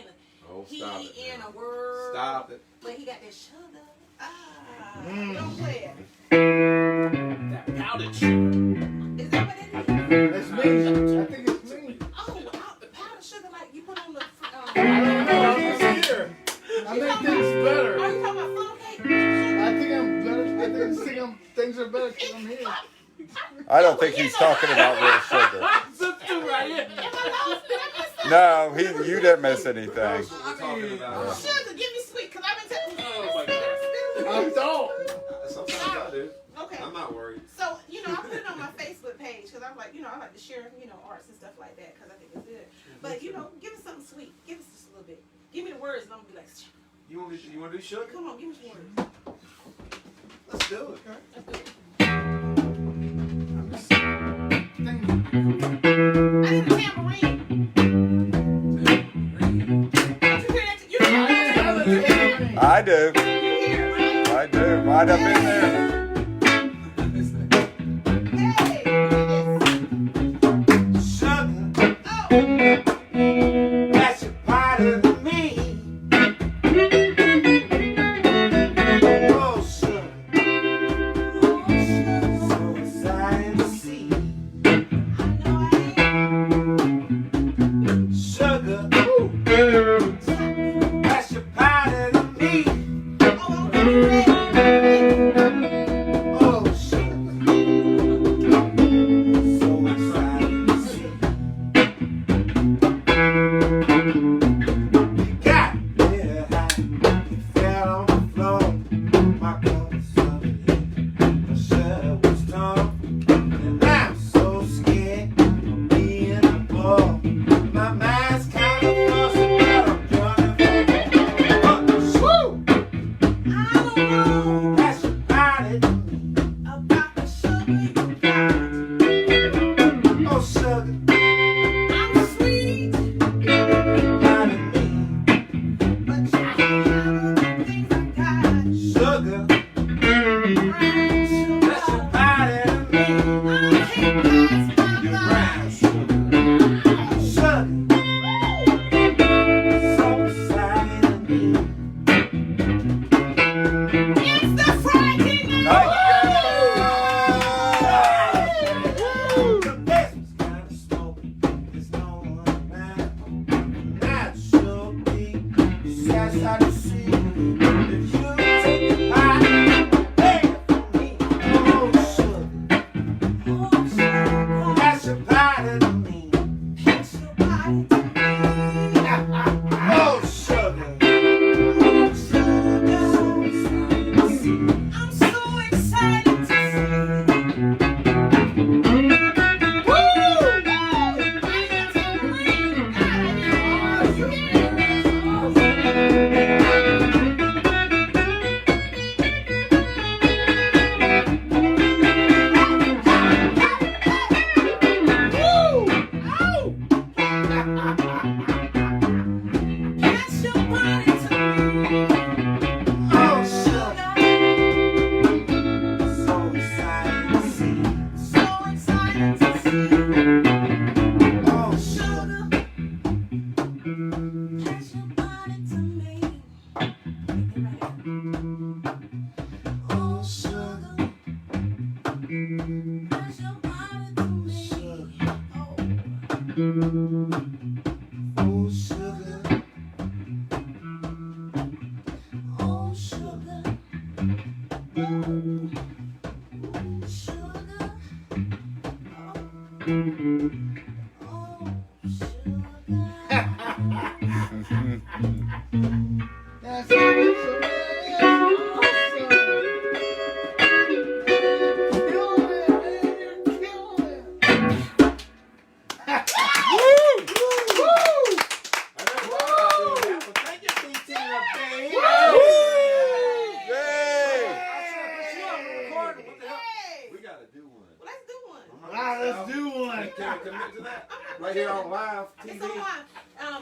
a Oh, stop it. in now. a world. Stop it. But he got that sugar. Don't play it. That powdered sugar. Is that what it is? It's me. I think it's me. Oh, the powdered sugar like you put on the. I don't know. I'm just here. I make things better. Are you talking about funnel cake? I think I'm better. I think things are better because I'm here. I don't think he's talking about real sugar. Right here. Am I lost? Did I miss something? No, you didn't miss anything. That's what we're talking about. Sugar, give me sweet, because I've been telling Oh, my God. I don't. Sometimes I do. Okay. I'm not worried. So, I put it on my Facebook page because I'm like, I like to share, arts and stuff like that because I think it's good. But, give us something sweet. Give us just a little bit. Give me the words and I'm going to be like, You want to do sugar? come on, give me some words. Let's do it. Let's do it. I'm just thinking. I need a tambourine. Don't you hear that? You hear that? I do. You hear it, right? I do. Right up in there. Hey, Sugar, oh. that's your part of me. Oh, sugar, so exciting to see. Sugar, that's your part of me. Oh, sugar, so exciting to see. You got me high, you fell on the floor. My cup was flooded, my shirt was torn, and I'm so scared of being a bore. My mind's kind of lost, but I'm running for woo! That's your body, oh sugar, body me, sugar. That's your body to me. You're brown sugar. Sugar. So exciting to me. The best was kind of smoky. There's no one around. That should be sad sight to see. If you take the pie, hey, for me. Oh, sugar. That's your body to me. Oh, sugar. So exciting to see. Oh, sugar. So exciting to see. Oh, sugar. Oh, sugar. Oh, sugar. That's awesome. Killing it, man. You're killing it. Thank you, Betina, baby. Yay! We gotta do one. Let's do one. Let's do one. Can I commit to that? Right here on live It's TV. on live.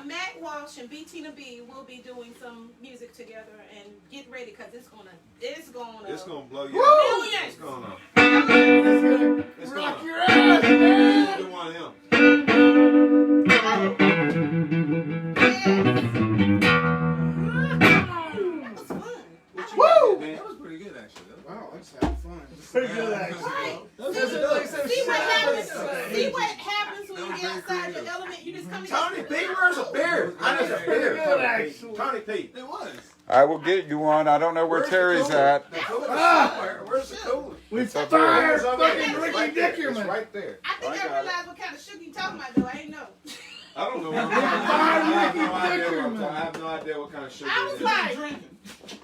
Matt Walsh and Betina B will be doing some music together, and get ready because it's gonna blow you Woo! up. What's going on? It's Rock going your ass, man! Do one of them. That was fun. Woo! Man, that was pretty good actually. Wow, let's have fun. Pretty good, actually. Right. That's See what happens. See what happens when you get outside your element. You just come Tony together. P, where's a beer? I need a beer. Good, actually. Tony P. It was. I will get you one. I don't know where Where's the Terry's cooler? at. The cooler's Ah! somewhere. Where's the cooler? We It's up there. fired It's over there. fucking It's Ricky right there. It's Dickerman. right there. I think I realized what kind of sugar you talking about though. I ain't know. I don't know. I have no idea what kind of sugar I it was is. like,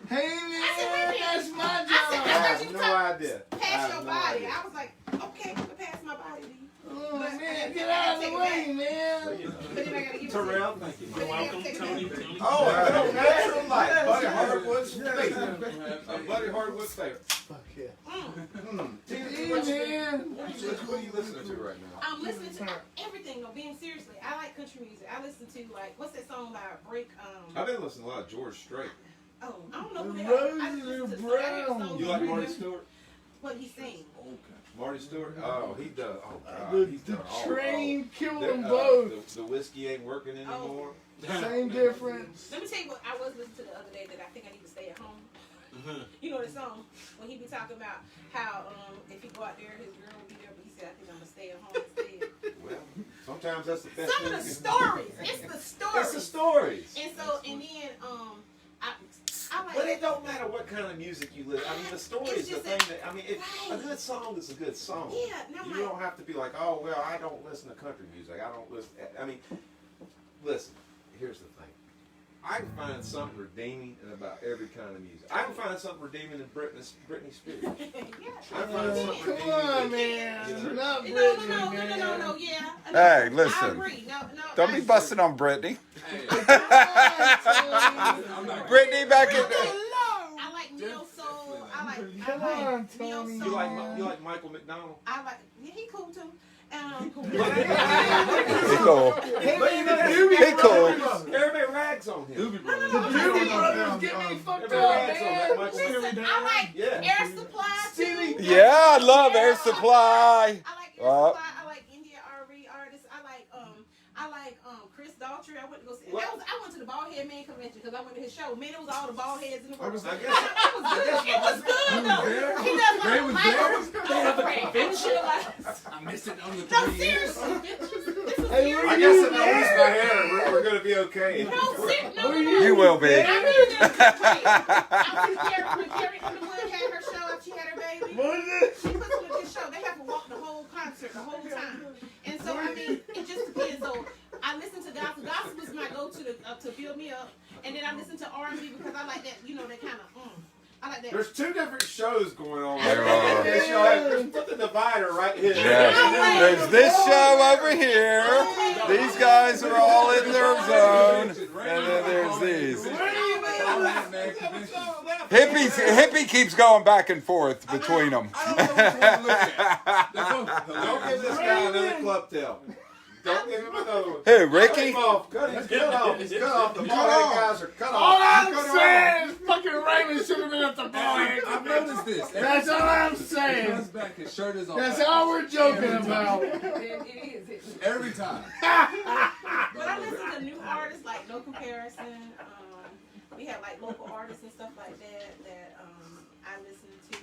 Hey, man, that's my I I job. have no idea. I pass have your no body. idea. I was like, okay, but pass my body to you. Oh, man, get out of the way, man. But, you know. But then I gotta give it to Terrell, thank you. But then I Welcome, gotta take Tony. it back. Tony. Oh, a little natural light. Buddy Hardwood's favorite. A Buddy Hardwood's favorite. Fuck yeah. Tina, Hey, what man. are you listening to right now? I'm listening to everything though, being seriously. I like country music. I listen to like, what's that song by Break? I've been listening to a lot of George Strait. Oh, I don't know who The they are. I roses just listen are to some- I hear brown. songs You on like the Marty radio. Stewart? What he sing? Okay. Marty Stewart? Oh, he does. Oh, God. The, He's the done all. train killed them The, both. the whiskey ain't working anymore. Same difference. Let me tell you what I was listening to the other day that I think I need to stay at home. You know the song when he be talking about how if he go out there his girl will be there, but he said I think I'm gonna stay at home instead. Well, sometimes that's the best Some thing of the you can stories, it's the stories. It's the stories. And so and then I like. But it don't matter what kind of music you listen. I mean, the story It's is the just thing that- that, I mean, a good song is a good song. Yeah, and I'm You like, don't have to be like, oh, well, I don't listen to country music. I don't listen. I mean, listen, here's the thing. I can find something redeeming in about every kind of music. I can find something redeeming in Britney Spears. yeah. I can find something Come redeeming on, in man. Not No, Britney, no, man. yeah. Hey, I listen. agree. No. Don't be busting on Brittany. Hey, Come on, I'm not. Brittany back in. I like neo soul. Come on, neo Tony. soul. You like Michael McDonald? I like. Yeah, he cool too. He cool. But you know, He cool. everybody rags on him. Doobie Brothers. The Doobie Brothers get me fucked Everybody up, rags on that man. Michael Listen, I like Yeah. Air Supply too. Yeah, I love Air Supply. I like Air Supply. I like India R&B artists. I like Chris Daughtry. I went to go see. I went to the Bald Head Man convention because I went to his show. Man, it was all the bald heads in the world. I It guess. was good though. He does They was there? They have a convention. I missed it on the No, 3 years. seriously, this is Hey, serious. I guess if I lose my hair, we're gonna be okay. No, seriously, no. You will be. I really didn't wait. When Carrie Underwood had her show after she had her baby. What is it? She puts on a good show. They have to walk the whole concert the whole time. And so, I mean, it just depends. So, I listen to gospel. Gospel is my go-to to build me up. And then I listen to R&B because I like that, that kind of, I like that. There's two different shows going on. There are. Put the divider right here. Yeah. There's this show over here. These guys are all in their zone. And then there's these. Hippie keeps going back and forth between them. I don't know which one to look at. Don't give this guy another club tail. Don't give him another one. Who, Cut Ricky? him off. Cut off. He's cut off. The bald guys are cut All off. I'm saying is fucking Raymond should have been at the bar. I've noticed this. That's all I'm He comes saying. back, his shirt is on. That's all we're joking about. It is. Every time. But I listen to new artists like No Comparison. We have like local artists and stuff like that I listen to.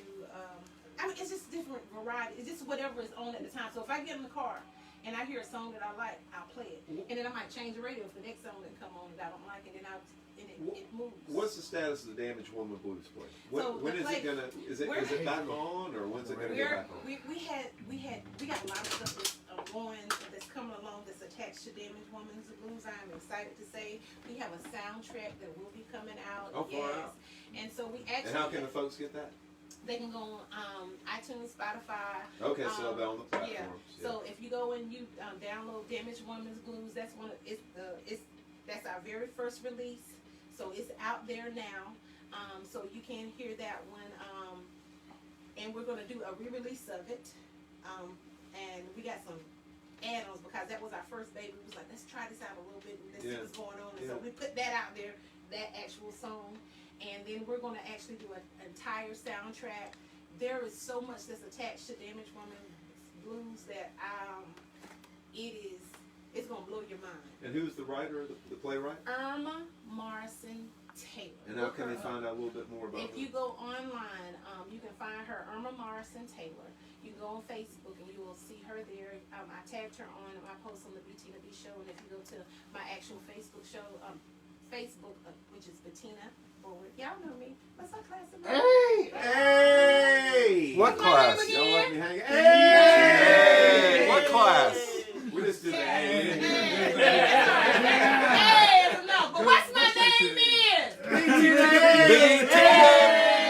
I mean, it's just different variety. It's just whatever is on at the time. So if I get in the car and I hear a song that I like, I'll play it. And then I might change the radio for the next song that come on that I don't like, and then it moves. What's the status of the Damaged Woman Blues play? So When the is play- it gonna? Is it back on, or when's it gonna get back on? We got a lot of stuff that's going that's coming along that's attached to Damaged Woman's Blues. I'm excited to say we have a soundtrack that will be coming out. Oh, far out. And so we actually. And how can the folks get that? They can go on iTunes, Spotify. Okay, so they're on the platforms. Yeah. So if you go and you download Damaged Woman's Blues, that's that's our very first release. So it's out there now. So you can hear that one. And we're gonna do a re-release of it. And we got some add-ons because Stars. That was our first baby. We was like, let's try this out a little bit and let's see Yeah. what's going on. And Yeah. so we put that out there, that actual song. And then we're going to actually do an entire soundtrack. There is so much that's attached to Damaged Woman Blues that it's going to blow your mind. And who's the writer, the playwright? Irma Morrison Taylor. And how Look can her they up. find out a little bit more about If her? you go online, you can find her, Irma Morrison Taylor. You can go on Facebook and you will see her there. I tagged her on my post on the Betina B show, and if you go to my actual Facebook show, which is Betina Bullard. Y'all know me. What's our class about? Hey! What class? Y'all let me hang. Hey! What class? We just did the Hey, no, but what's my name is?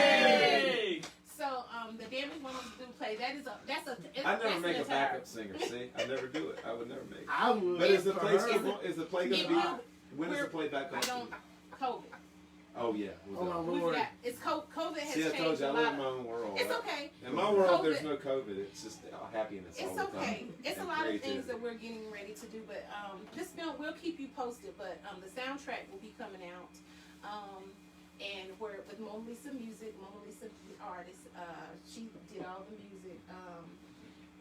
Hey! So, the Damaged Women do play. I never make a backup singer. See, I never do it. I would never make it. I would. But is the for play her. still, is the play going to be? When is the We're- play back I on? don't. COVID. Oh yeah. Oh my We've Lord. got. It's COVID has See, I told changed you I a live lot. in my own world. It's okay. In my world, there's COVID- no COVID. It's just happiness all It's the okay. time. It's a And lot of creativity. things that we're getting ready to do, but this film will keep you posted. But the soundtrack will be coming out, and we're with Mona Lisa Music. Mona Lisa, the artist, she did all the music,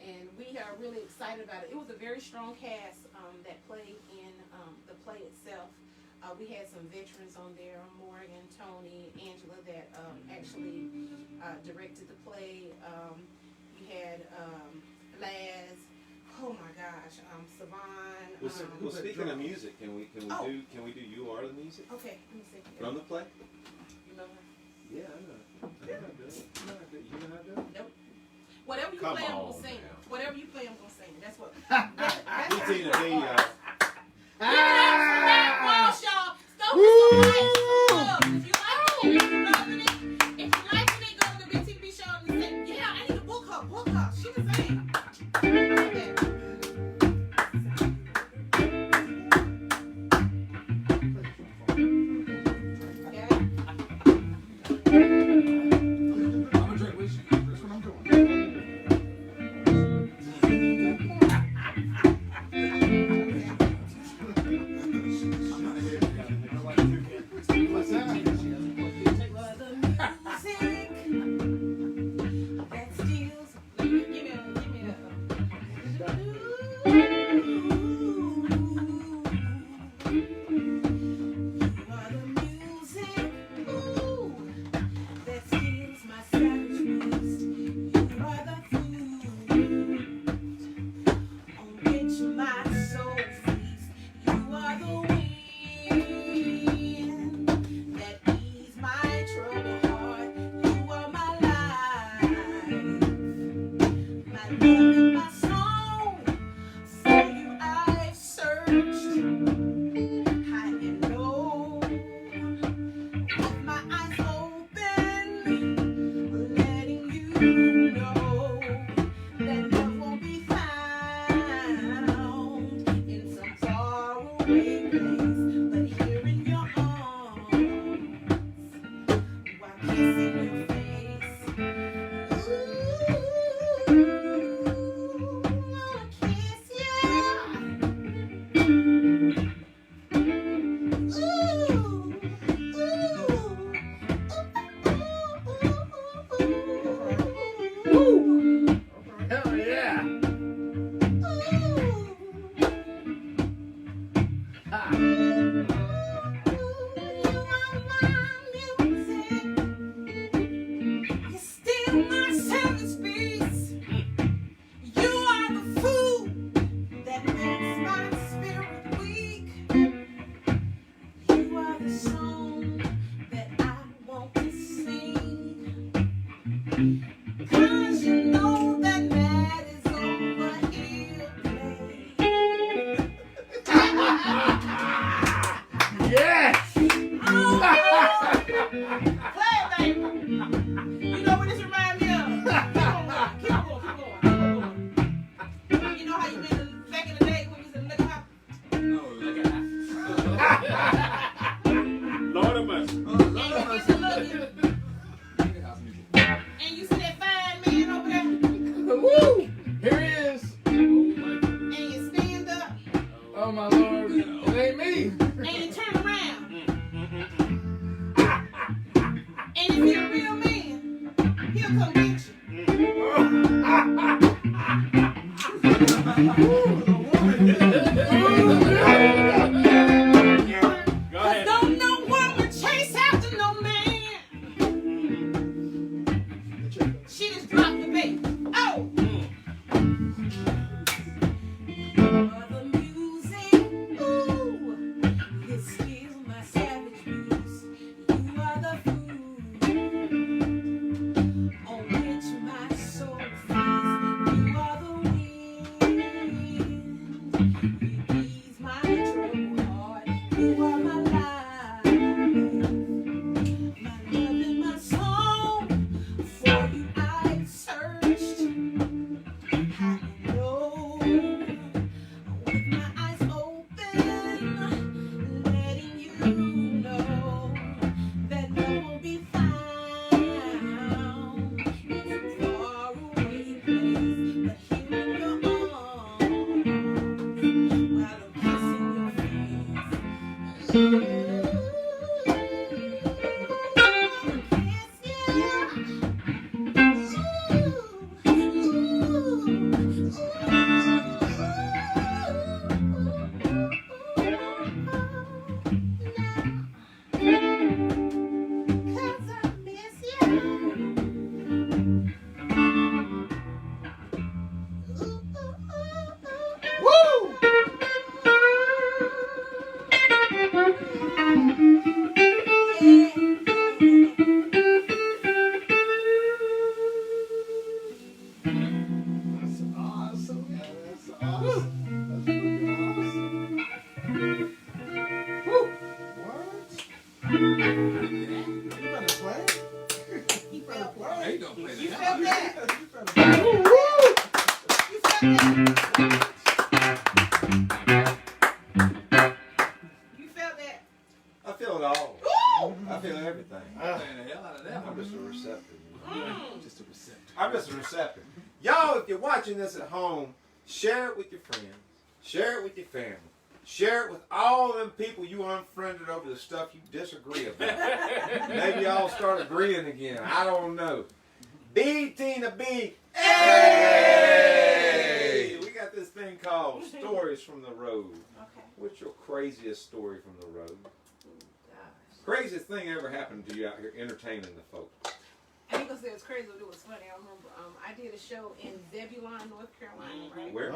and we are really excited about it. It was a very strong cast that played in the play itself. We had some veterans on there, Morgan, Tony, Angela, that actually directed the play. You had Laz. Oh my gosh, Savon. Well, speaking of music, can we Oh. do You Are the Music Okay, let me see. from the play? You know her? Yeah, I know. I know how to do it. You know how to do it. You know how to do it? Nope. Whatever you Come play, I'm on gonna sing. now. Whatever you play, I'm gonna sing. That's what. That's Betina B, Give it up for Matt Walsh, y'all. Don't be so nice. If you like it, if you loving it, if you liking it, go to the BTB show and say, yeah, I need to book her. Book her. She can sing. Okay. Okay. I'm gonna drink with you. That's what I'm doing. I'm not here. What's that? You are the music that steals. Give me a. You are the music, ooh, that steals my savage beast. You are the food on which my soul feasts. You are the wind that ease my troubled heart. You are my life, my love and my song. For you I've searched high and low, with my eyes open, letting you know that love won't be found in some faraway place, but here in your arms, while kissing your face. Ooh, I wanna kiss you. Hell yeah. Ha. You are the food that makes my spirit weak. You are the song that I want to sing. 'Cause you know that that is over here play. Yes. Play it, baby. You know what this reminds me of? Keep going. You know how you been back in the day when you was in the liquor house? Lord of mercy. And you get to looking, and you see that fine man over there, Woo. Here he is. and you stand up, Oh my Lord, it ain't me. and you turn around. And if you're a real man, he'll come get you. Go ahead. Don't no woman chase after no man. She just dropped the baby. Oh! The music, ooh, it steals my savage blues. You are the food on which my soul feeds. You are the wind, you ease my troubled heart. You are my life, my love and my song. For you I've searched. I know, with my eyes open, letting you know that love won't be found in some faraway place, but here in your arms, while I'm kissing your face. That's awesome, man. That's awesome. That's freaking awesome. Woo. What? You better play. You felt I ain't gonna play You that. felt that? You better play. You felt that? You felt that? I feel it all. Ooh! I feel everything. I'm playing the hell out of that I'm one. just a receptor. Just a receptor. I'm just a receptor. Y'all, if you're watching this at home, share it with your friends. Share it with your family. Share it with all them people you unfriended over the stuff you disagree about. Maybe y'all start agreeing again. I don't know. Betina B. Hey! We got this thing called Stories from the Road. Okay. What's your craziest story from the road? Gosh. Craziest thing ever happened to you out here entertaining the folks? I ain't gonna say it's crazy, but it was funny. I remember I did a show in Zebulon, North Carolina, right? Where?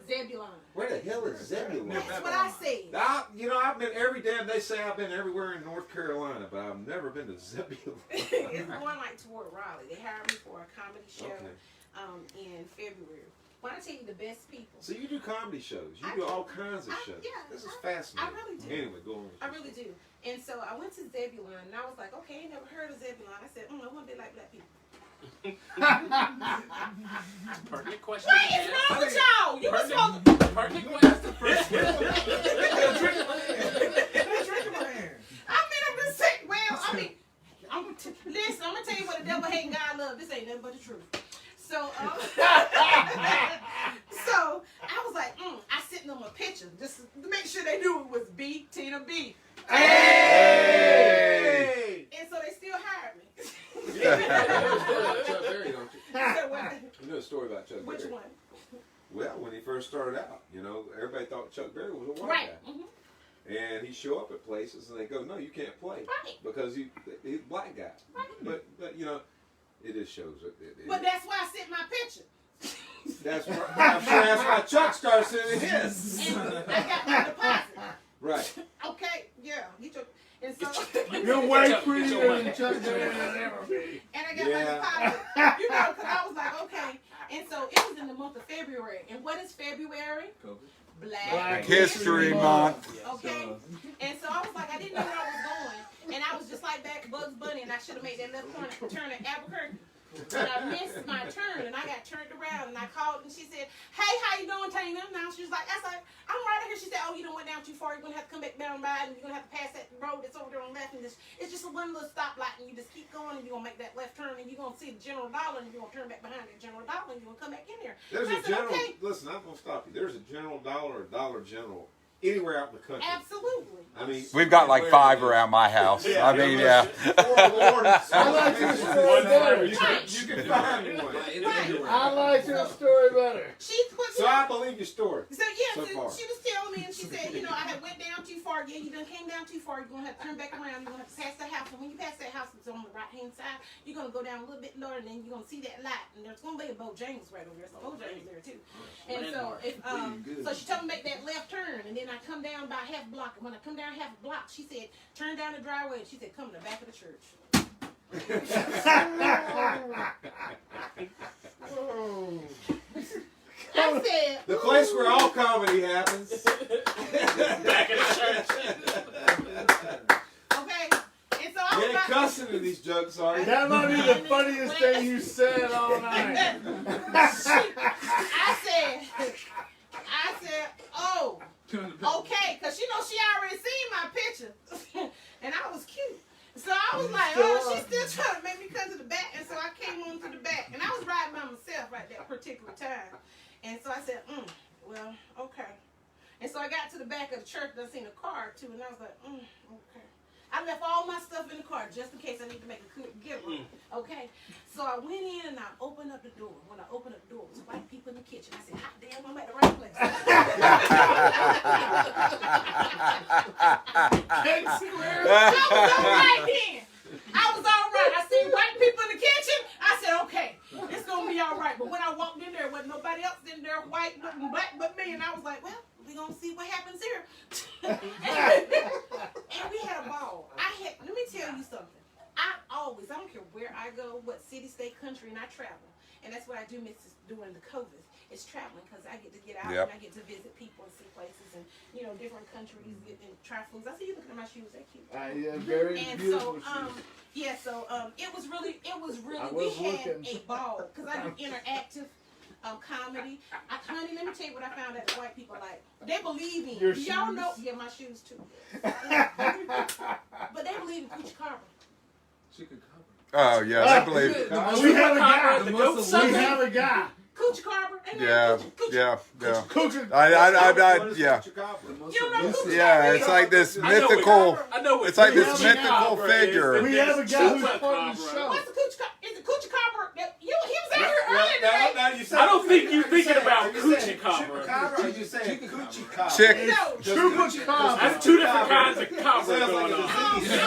Zebulon. Where the hell is Zebulon? That's what I said. I've been every damn. They say I've been everywhere in North Carolina, but I've never been to Zebulon. It's going like toward Raleigh. They hired me for a comedy show Okay. in February. When I tell you the best people, So you do comedy shows. You I do do. all kinds of shows. Yeah, This is I fascinating. really do. Anyway, go on. I really do. And so I went to Zebulon, and I was like, okay, I ain't never heard of Zebulon. I said, I want to be like black people. Pertinent question. What is wrong with y'all? You was supposed to... Pertinent question. That's the first one. I mean, I'm just saying, well, I mean, listen, I'm going to tell you what the devil hate and God love. This ain't nothing but the truth. So, so I was like, I sent them a picture just to make sure they knew it was Betina B. Hey! And so they still hired me. You know a story about Chuck Berry, don't you? So what? You know a story about Chuck Which Berry. one? Well, when he first started out, everybody thought Chuck Berry was a white Right. guy. Mm-hmm. And he'd show up at places and they go, no, you can't play. Right. Because he's a black guy. Right. But it just shows it. But that's why I sent my picture. I'm sure that's why Chuck started sending his. And I got my deposit. Right. Okay, yeah. Get your, and so, You're way Get prettier your than money. Chuck Berry than ever be. and I got Yeah. my deposit. Because I was like, okay. And so it was in the month of February. And what is February? Black History Month. Okay? And so I was like, I didn't know where I was going. And I was just like back Bugs Bunny, and I should have made that left turn at Albuquerque. But I missed my turn, and I got turned around, and I called, and she said, hey, how you doing, Tina? Now she was like, I said, I'm right here. She said, oh, you done went down too far. You're going to have to come back down by, and you're going to have to pass that road that's over there on the left, and it's just a one little stoplight, and you just keep going, and you're going to make that left turn, and you're going to see the General Dollar, and you're going to turn back behind the General Dollar, and you're going to come back in there. There's I a said, general. okay. Listen, I'm gonna stop you. There's a General Dollar or Dollar General anywhere out in the country. Absolutely. I mean, We've got like 5 around my house. I mean, yeah. I like your story better. You can find one. I like your story better. So I believe your story. So yeah, so far. she was telling me, and she said, you know, I had went down too far. Yeah, you done came down too far. You're gonna have to turn back around. You're gonna have to pass that house. And when you pass that house, it's on the right hand side. You're gonna go down a little bit lower, and then you're gonna see that light. And there's gonna be a Bojangles right over there. So Bojangles there too. And so so she told me to make that left turn, and then I come down about half a block. And when I come down half a block, she said, turn down the driveway. And she said, come to the back of the church. I said, The place where all comedy happens. Back in the church. okay. And so I You was ain't like, cussing in these jokes, are you? That might be the funniest thing you said all night. I said, oh, okay, because she already seen my picture, and I was cute. So I was like, oh, she's still trying to make me come to the back, and so I came on to the back, and I was riding by myself right that particular time, and so I said, well, okay, and so I got to the back of the church, and I seen a car too, and I was like, okay. I left all my stuff in the car just in case I need to make a quick giveaway. Okay? So I went in and I opened up the door. When I opened up the door, it was white people in the kitchen. I said, hot damn, I'm at the right place. I was all right then. I was all right. I seen white people in the kitchen. I said, okay, it's going to be all right. But when I walked in there, wasn't nobody else in there, white looking black but me. And I was like, well, we're going to see what happens here. And we had a ball. Let me tell you something. I don't care where I go, what city, state, country, and I travel. And that's what I do miss during the COVID. It's traveling because I get to get out and I get to visit people and see places and, you know, different countries and try foods. I see you looking at my shoes. They're cute. Yeah, very And beautiful so, it was really, we had a ball because I do interactive comedy. Honey, let me tell you what I found out that white people like. They believe in. Your Y'all shoes? know, yeah, my shoes too. But they believe in Coochie Carver. She could cover. Oh, yeah, I believe. We have a guy. The goat We sucker. have a guy. Coochie Carver. Ain't Yeah, that Coochie? yeah, yeah. Coochie. Yeah. You don't know Coochie Yeah, Carver? it's like this I know mythical. I know what It's like this Coochie mythical Carver is. figure. We have a guy who's Chupacabra. part of the show. What's the Coochie Carver? Is it Coochie Carver? He was out here earlier today. I don't think you're thinking about Coochie Carver. Chupacabra, you saying coochie cobra. Chick. No. Chupacabra. That's two different kinds of cobra Sounds like going a on. disease.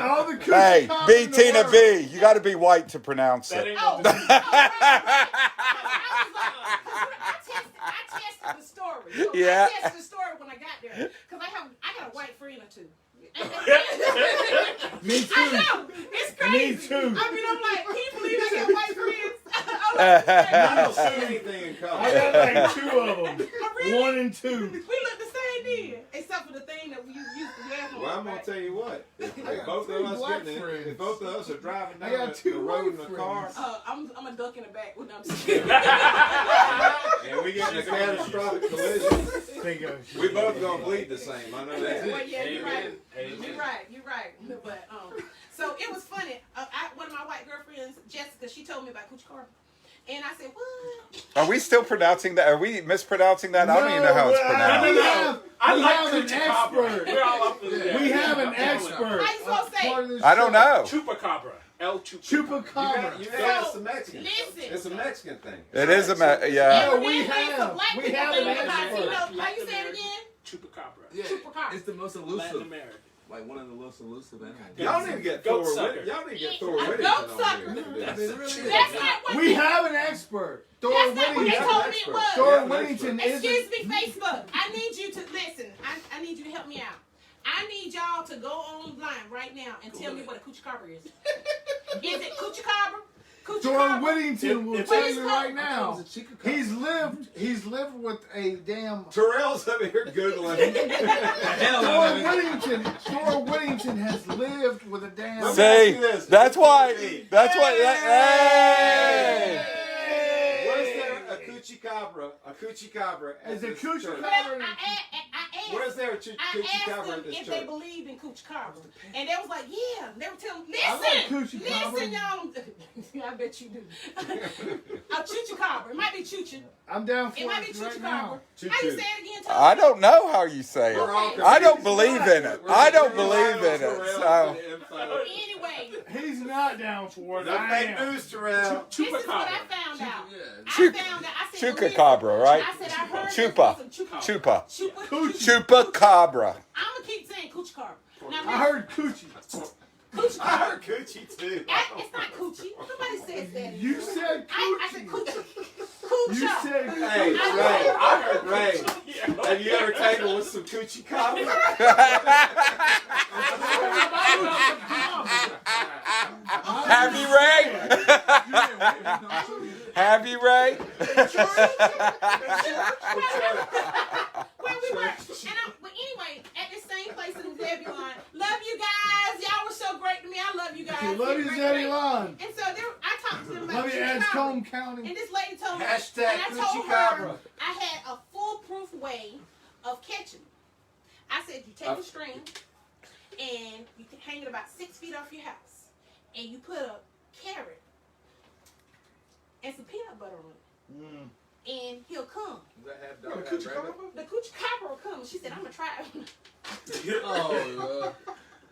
All the coochie Hey, cobra in the Betina world. B. You got to be white to pronounce That it. ain't Oh, no I tested the story. So Yeah. I tested the story when I got there because I got a white friend or two. Me too. I know it's crazy. Me too. I mean, I'm like, can you believe I got white friends? I'm I don't like, see anything in color. I got like 2 of them. really? 1 and 2. We look the same then, except for the thing that we used to have on. Well, I'm gonna right? tell you what. If got both of 3 us black getting friends. if both of us are driving I down got the 2 road in white a car, friends. I'm a duck in the back when I'm scared. and we get in a catastrophic collision, Think of we both gonna bleed the same. I know that. Well, yeah, you're right. Amen. You're right. But so it was funny. One of my white girlfriends, Jessica, she told me about Coochie Carver, and I said, "What?" Are we still pronouncing that? Are we mispronouncing that? I don't even know how it's No, pronounced. we have, I we like have an Coochie Carver. expert. We're all up in there. We have an I'm telling you. expert. How you supposed to say? Part of the I don't show. know. Chupacabra. El Chupacabra. Chupacabra. You got it's a Mexican. Listen. It's a Mexican thing. It is yeah. No, And we then there's have. some black We people have think an about expert. Latino. How you say it again? Chupacabra. Yeah, Chupacabra. it's the most Latin elusive. American. Like one of the most elusive animals. Y'all need to get Goat Thor. sucker. Y'all need to get A Thor goat Whittington on sucker. here. I mean, it really is. That's not what We have an expert. Thor That's not what they Whittington. told me it was. Thor Yeah, Whittington Excuse isn't. me, Facebook. I need you to listen. I need you to help me out. I need y'all to go online right now and tell me what a Coochie Carver is. Is it Coochie Carver? Coochie Thor Carver? Whittington will If tell it's you called- right now. It's a chica cobra. He's lived with a damn. Terrell's over here googling. Thor Whittington has lived with a damn. Let me See, ask you this. that's why. That's why. Hey! Was there a coochie cabra? A coochie cabra? at Is a this coochie church? Well, cabra? I Where's their I coochie asked cover them at this if they church? believed in coochie cabra, and they was like, yeah. They were telling me, I like listen, coochie cabra. listen, y'all. I bet you do. A choochie cabra. It might be choochie. I'm down for It might be it choochie right now. cabra. How you say it again, Tony? I don't know how you say We're all it. I don't confused. believe in it. I don't believe in it. So Anyway, He's not down for it. No I fake am. news, Terrell. this is what I found out. Yeah. Chup- I found out. I said, well, Chupacabra, right? I said, I heard Chupa. Chupa. Chupa. Chupacabra. I'm gonna keep saying coochie cabra. Now, I heard coochie. coochie I cabra. heard coochie too. It's not coochie. Nobody says that. You said I said coochie. coochie. You Coochie. said Hey, coochie. Ray, I heard Ray. Have you ever taken with some coochie cobbler? Have you, Ray? Have you, Ray? Where we were. But anyway, at this same place in Zebulon. Love you guys. Y'all were so great to me. I love you guys. Love you, Great, Zebulon. great. And so there, I talked to them about Let me Chupacabra. add Combe County. And this lady told me, Hashtag and I told Coochie her Cabra. I had a foolproof way of catching them. I said, you take a string and you can hang it about 6 feet off your house, and you put a carrot and some peanut butter on it, and he'll come. Does that have What, a dog coochie have rabbit? cobbler? The coochie cabra will come. She said, I'm gonna try it. Oh,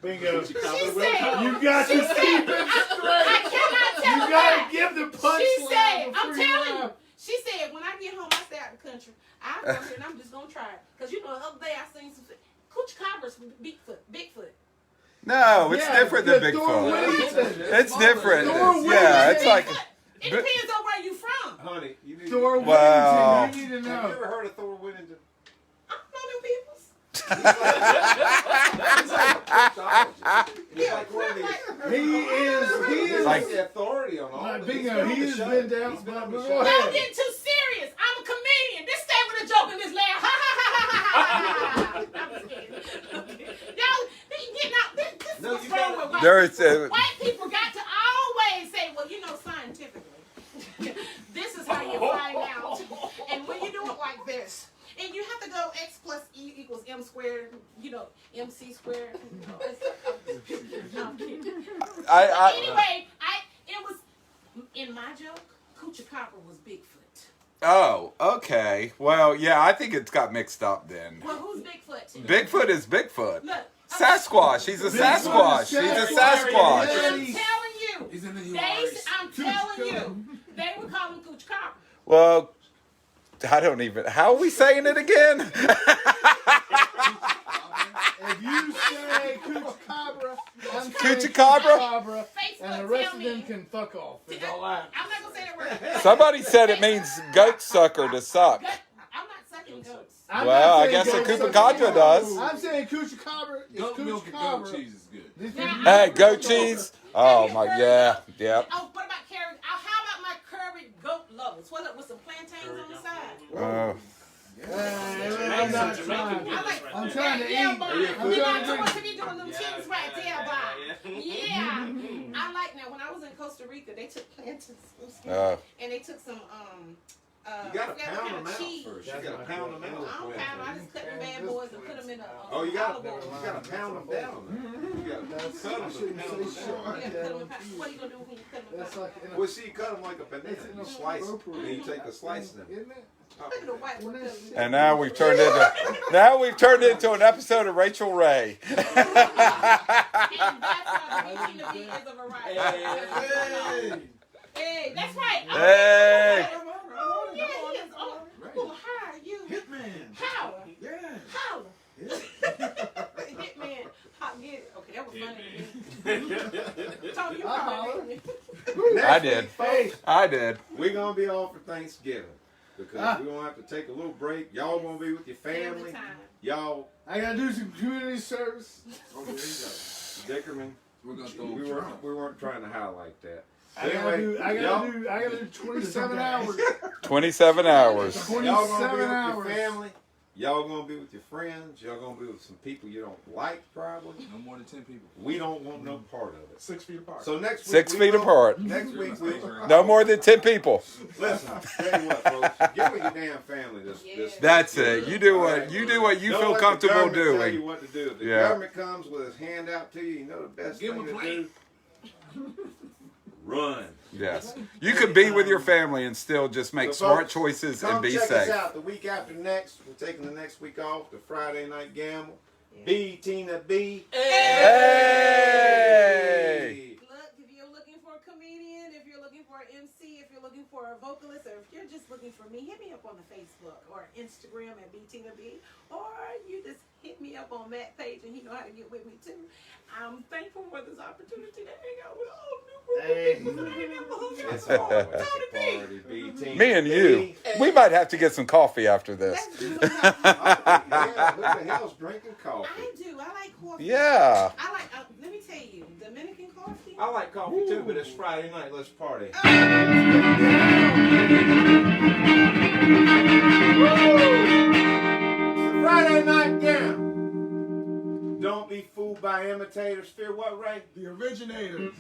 Bingo. She said, You got to keep it straight. I cannot tell You her gotta that. give the punchline. She said, I'm before you telling you. laugh. She said, when I get home, I stay out the country. I go here and I'm just gonna try it. Cause you know, the other day I seen some coochie cabras from Bigfoot. No, it's Yeah, different than the Thor Bigfoot. Whittington. It's different. Thor Yeah, it's Whittington. like. It depends on where you from. Honey, you need Thor Wow. Whittington. You need to Have you know. ever heard of Thor Whittington? I don't know them peoples. He's like one of these. He is Like- the authority on all like of this. bingo. He has been down. He's been But on the go show. Y'all ahead. getting too serious. I'm a comedian. This stay with a joke and this laugh. Ha ha ha ha ha ha. I'm just kidding. Y'all, they getting out. This is No, what's you wrong gotta- with white There is people. a- White people got to always say, well, you know, scientifically, this is how you find out. And when you do it like this, and you have to go X plus E equals M squared, you know, MC squared. You know, no, I'm kidding. Anyway, it was in my joke. Coochie Cabra was Bigfoot. Oh, okay. Well, yeah, I think it's got mixed up then. Well, who's Bigfoot? Bigfoot is Bigfoot. Look, Sasquatch. He's a Sasquatch. He's a Sasquatch. I'm telling you. He's in the I'm telling you. They would call him Coochie Cabra. Well, I don't even. How are we saying it again? If you say Coochie Cabra, I'm saying Coochie Cabra? and the Facebook rest tell of me. them can fuck off. Is all that. I'm not gonna say that word. Somebody said it means goat sucker to suck. I'm not sucking goats. I'm Well, not I guess saying a goat Chupacabra sucker. does. I'm saying Coochie Cabra is Goat milk Coochie and goat Cabra. cheese is good. These Now, people- Hey, goat cheese. Oh my, yeah, yep. Oh, what about carrot? How about my curry goat lovers? What up with some plantains on the side? Oh. I'm not trying. I like. I'm trying to yeah, eat. boy. I'm You're trying not to too much drink. to be doing them cheese right there, boy. Yeah. I like now. When I was in Costa Rica, they took plantains and they took some You gotta I forgot what pound kind them of out cheese. first. You gotta pound them I don't out. pound 'em. I just cut them bad boys and put them in a Oh, you olive gotta oil. pound them down. You gotta That's- cut I them shouldn't and say pound them short. down. You gotta cut 'em in half. What are you gonna do when you cut them? That's like in a, Well, see, you cut them like a banana. It's You slice them, and then you take the slice them. isn't it? Look at the white one. And now we've turned into an episode of Rachel Ray. And that's why the Betina B is a variety. Hey, that's right. Hey. Oh, yeah, he is. Oh, who hired you? Hitman. Howler. Yeah. Howler. Hitman. Get it. Okay, that was funny to me. Tony, you probably Next I did. week, folks, I did. we're gonna be off for Thanksgiving because we're gonna have to take a little break. Y'all gonna be with your family. time. Y'all, I gotta do some community service. Oh, there you go. Dickerman, We're gonna throw we Trump. weren't trying to highlight that. I gotta do 27 hours. 27 hours. 27 Y'all gonna be with hours. your family. Y'all gonna be with your friends. Y'all gonna be with some people you don't like, probably. No more than 10 people. We don't want no part of it. 6 feet apart. So next week, 6 feet apart. Next week, we No more than 10 people. listen. Tell you what, folks. Get with your damn family. This That's it. You do what you Don't feel let the comfortable government Tell you doing. what to do. If the Yeah. government comes with his hand out to you, you know the best Give thing him a to do. Run. Yes. You could be with your family and still just make So, smart folks, choices Come and be check safe. us out the week after next. We're taking the next week off. The Friday night gamble. Betina B. Hey! Look, if you're looking for a comedian, if you're looking for an MC, if you're looking for a vocalist, or if you're just looking for me, hit me up on the Facebook or Instagram at Betina B, or you just hit me up on Matt Page and he know how to get with me too. I'm thankful for this opportunity to hang out with all new people. It's always a party. Betina Me and you, we might have to get some coffee after this. Let's do it. Yeah, who the hell's drinking coffee? I do. I like coffee. Yeah. I like. Let me tell you, Dominican coffee. I like coffee too, but it's Friday night. Let's party. Friday night game. Don't be fooled by imitators. Fear what, Ray? The originators.